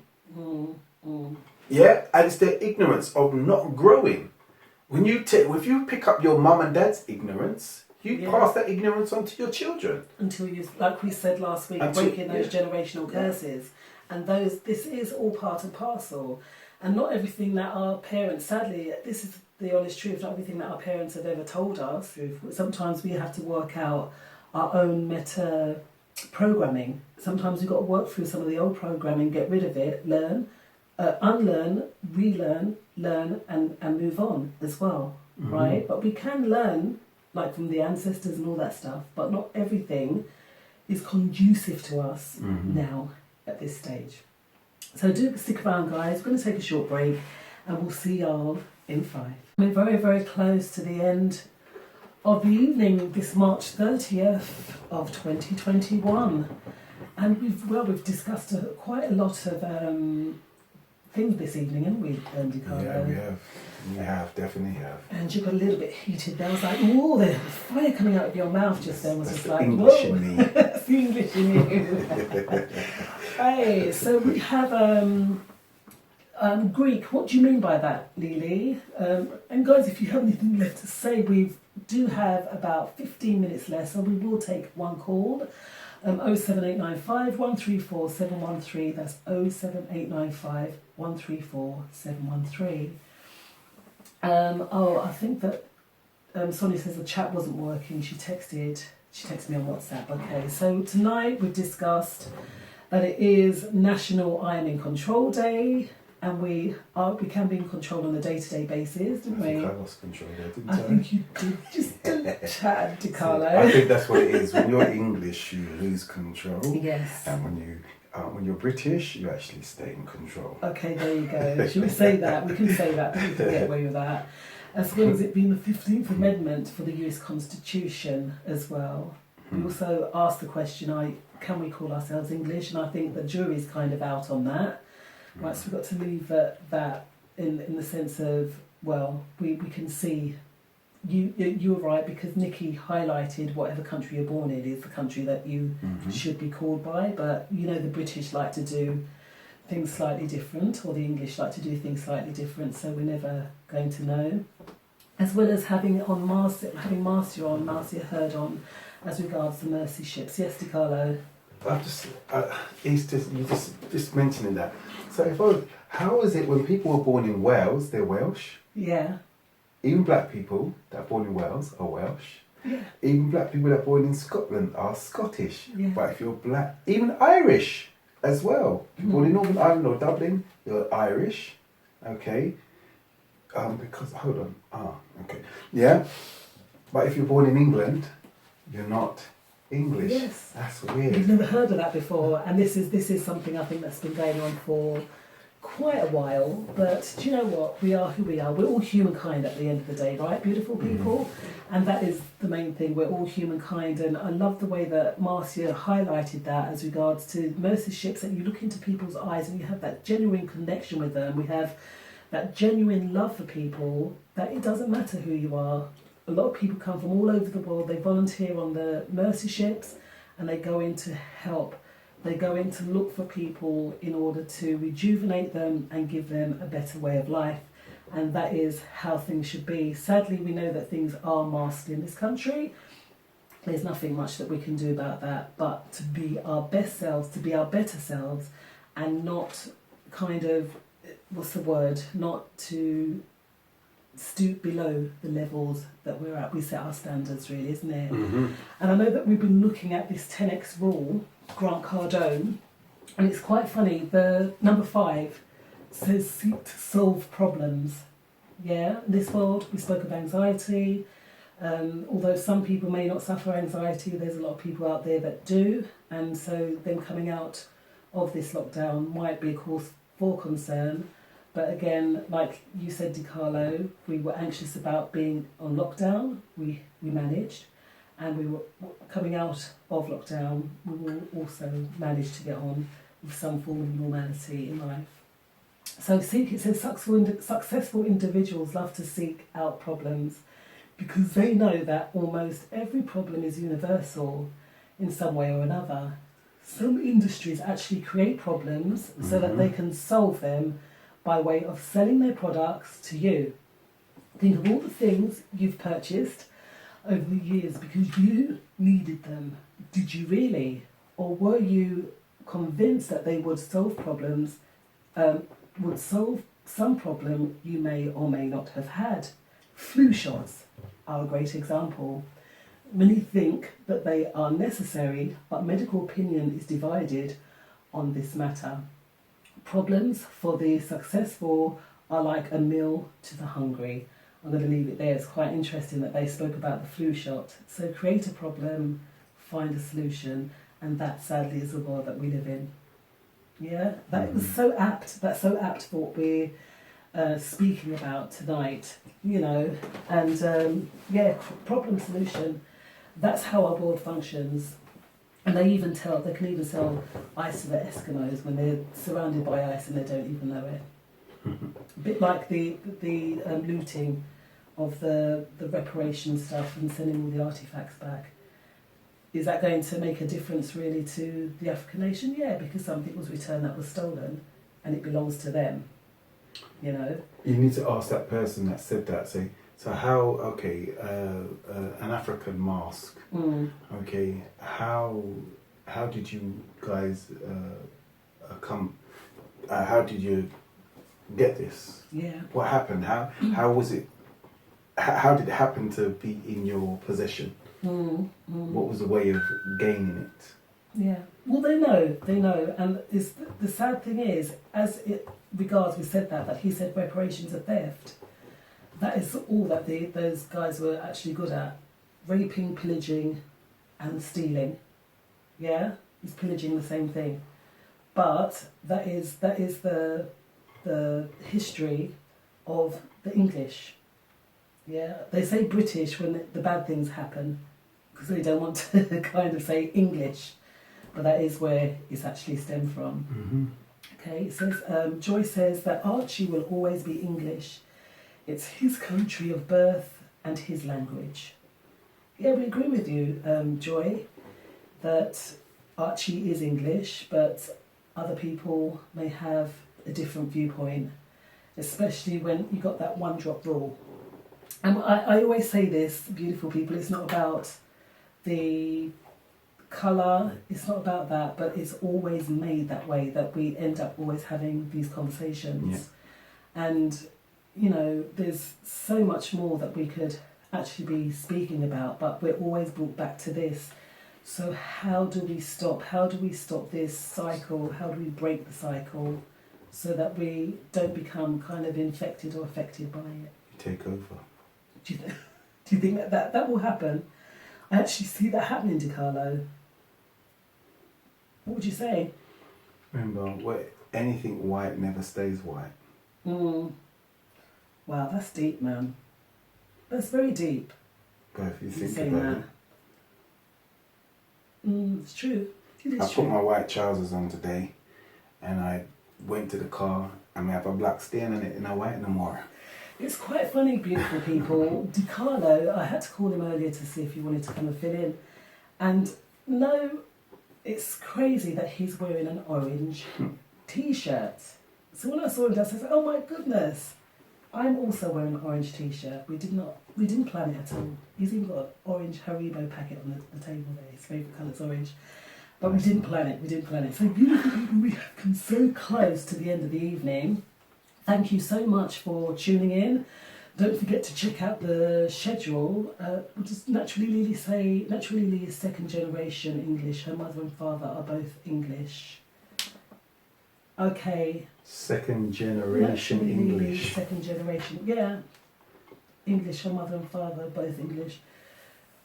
Yeah, and it's their ignorance of not growing. If you pick up your mum and dad's ignorance, you pass that ignorance on to your children. Until you, like we said last week, breaking those generational curses. And this is all part and parcel. And not everything that our parents, sadly, this is the honest truth, not everything that our parents have ever told us. Sometimes we have to work out our own meta programming. Sometimes we've got to work through some of the old programming, get rid of it, learn, unlearn, relearn, learn, and move on as well, right? But we can learn, like from the ancestors and all that stuff, but not everything is conducive to us now at this stage. So do stick around, guys. We're going to take a short break and we'll see y'all in 5. We're very, very close to the end of the evening, this March 30th of 2021. And we've discussed quite a lot of things this evening, haven't we, Decarlo? Yeah, we have, definitely have. And you got a little bit heated there. I was like, whoa, there's fire coming out of your mouth just then. Was just like, English in me. That's the English in you. Hey, so we have Greek. What do you mean by that, Lele? And guys, if you have anything left to say, we do have about 15 minutes left, so we will take one call. 07895 134 713. That's 07895 134 713. I think that Sonia says the chat wasn't working. She texted me on WhatsApp. Okay, so tonight we've discussed that it is National I Am in Control Day, and we can be in control on a day-to-day basis, didn't we? I think I lost control there, didn't I? I think you did. Just chat, Decarlo. I think that's what it is. When you're English, you lose control. Yes. And when you're British, you actually stay in control. Okay, there you go. Should we say that? We can say that. We can get away with that. As well as it being the 15th Amendment for the US Constitution as well. We also asked the question, can we call ourselves English? And I think the jury's kind of out on that. Right, so we've got to leave that in the sense of, well, we can see, you were right, because Nikki highlighted whatever country you're born in is the country that you should be called by. But, the British like to do things slightly different, or the English like to do things slightly different, so we're never going to know. As well as having Marcia Hird on as regards the mercy ships. Yes, Decarlo? You just mentioning that. So how is it when people are born in Wales, they're Welsh? Yeah. Even black people that are born in Wales are Welsh. Yeah. Even black people that are born in Scotland are Scottish. Yeah. But if you're black, even Irish as well. If you're born in Northern Ireland or Dublin, you're Irish. Okay. Because, hold on. Okay. Yeah. But if you're born in England, you're not English. Yes. That's weird. We've never heard of that before, and this is something I think that's been going on for quite a while. But do you know what? We are who we are. We're all humankind at the end of the day, right? Beautiful people. And that is the main thing. We're all humankind. And I love the way that Marcia highlighted that as regards to mercy ships, that you look into people's eyes and you have that genuine connection with them. We have that genuine love for people, that it doesn't matter who you are. A lot of people come from all over the world. They volunteer on the mercy ships and they go in to help. They go in to look for people in order to rejuvenate them and give them a better way of life. And that is how things should be. Sadly, we know that things are masked in this country. There's nothing much that we can do about that, but to be our best selves, to be our better selves, and not kind of, not to stoop below the levels that we're at. We set our standards, really, isn't it? And I know that we've been looking at this 10x rule, Grant Cardone, and it's quite funny. The number 5 says seek to solve problems. Yeah, in this world we spoke of anxiety, Although some people may not suffer anxiety, there's a lot of people out there that do, and so them coming out of this lockdown might be a cause for concern. But again, like you said, Decarlo, we were anxious about being on lockdown. We managed, and we were coming out of lockdown. We will also manage to get on with some form of normality in life. So it says successful individuals love to seek out problems because they know that almost every problem is universal in some way or another. Some industries actually create problems so that they can solve them by way of selling their products to you. Think of all the things you've purchased over the years because you needed them. Did you really? Or were you convinced that they would solve problems, would solve some problem you may or may not have had? Flu shots are a great example. Many think that they are necessary, but medical opinion is divided on this matter. Problems for the successful are like a meal to the hungry. I'm going to leave it there. It's quite interesting that they spoke about the flu shot. So create a problem, find a solution, and that sadly is the world that we live in. Yeah, that was so apt. That's so apt for what we're speaking about tonight, you know. And problem solution. That's how our world functions. And they can even sell ice to the Eskimos when they're surrounded by ice and they don't even know it. A bit like the looting of the reparation stuff and sending all the artifacts back. Is that going to make a difference really to the African nation? Yeah, because something was returned that was stolen and it belongs to them, you know. You need to ask that person that said that, say, so how, an African mask, okay, how did you guys how did you get this? Yeah. What happened? How was it, how did it happen to be in your possession? What was the way of gaining it? Yeah, well they know, and the sad thing is, as it regards, we said that he said reparations are theft. That is all that those guys were actually good at: raping, pillaging, and stealing. Yeah, it's pillaging the same thing, but that is the history of the English. Yeah, they say British when the bad things happen because they don't want to kind of say English, but that is where it's actually stemmed from. Okay, it says Joy says that Archie will always be English. It's his country of birth and his language. Yeah, we agree with you, Joy, that Archie is English, but other people may have a different viewpoint, especially when you got that one drop rule. And I always say this, beautiful people, it's not about the colour, it's not about that, but it's always made that way, that we end up always having these conversations. Yeah. And, you know, there's so much more that we could actually be speaking about, but we're always brought back to this. So how do we stop this cycle? How do we break the cycle so that we don't become kind of infected or affected by it? Take over. Do you think that will happen? I actually see that happening, Decarlo. What would you say? Remember, anything white never stays white. Wow, that's deep, man. That's very deep. But if you think about it. It's true. I put my white trousers on today and I went to the car and we have a black stain on it and I white no more. It's quite funny, beautiful people. Decarlo, I had to call him earlier to see if he wanted to come and fill in. And no, it's crazy that he's wearing an orange t-shirt. So when I saw him, I said, oh my goodness, I'm also wearing an orange t-shirt. We didn't plan it at all. He's even got an orange Haribo packet on the table there. His favourite colour's orange. But we didn't plan it. So beautiful people, we have come so close to the end of the evening. Thank you so much for tuning in. Don't forget to check out the schedule. We'll just Naturally Lele is second generation English. Her mother and father are both English. Okay. Second generation English. Second generation, yeah. English, her mother and father, both English.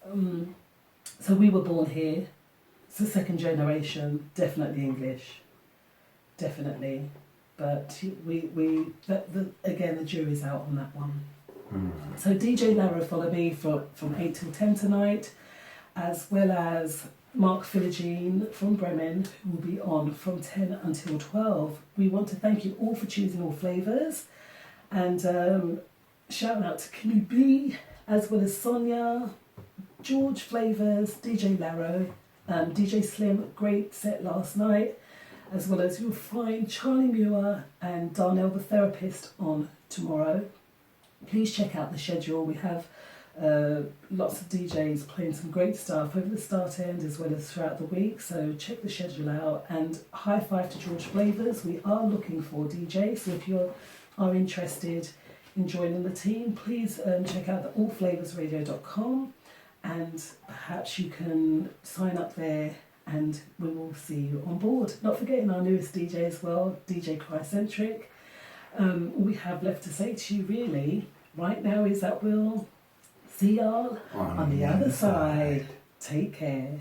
So we were born here. It's the second generation, definitely English, definitely. But again, the jury's out on that one. So DJ Lara follow me from 8 till 10 tonight, as well as Mark Philogene from Bremen, who will be on from 10 until 12. We want to thank you all for choosing All Flavours, and shout out to Kimmy B, as well as Sonia, George Flavours, DJ Laro, DJ Slim, great set last night, as well as you'll find Charlie Muir and Darnell the Therapist on tomorrow. Please check out the schedule. We have lots of DJs playing some great stuff over the start end as well as throughout the week, so check the schedule out. And high five to George Flavours. We are looking for DJs, so if you are interested in joining the team, please check out the allflavorsradio.com, and perhaps you can sign up there and we will see you on board. Not forgetting our newest DJ as well, DJ Crycentric. All we have left to say to you really right now is that we'll see y'all on the other side. Take care.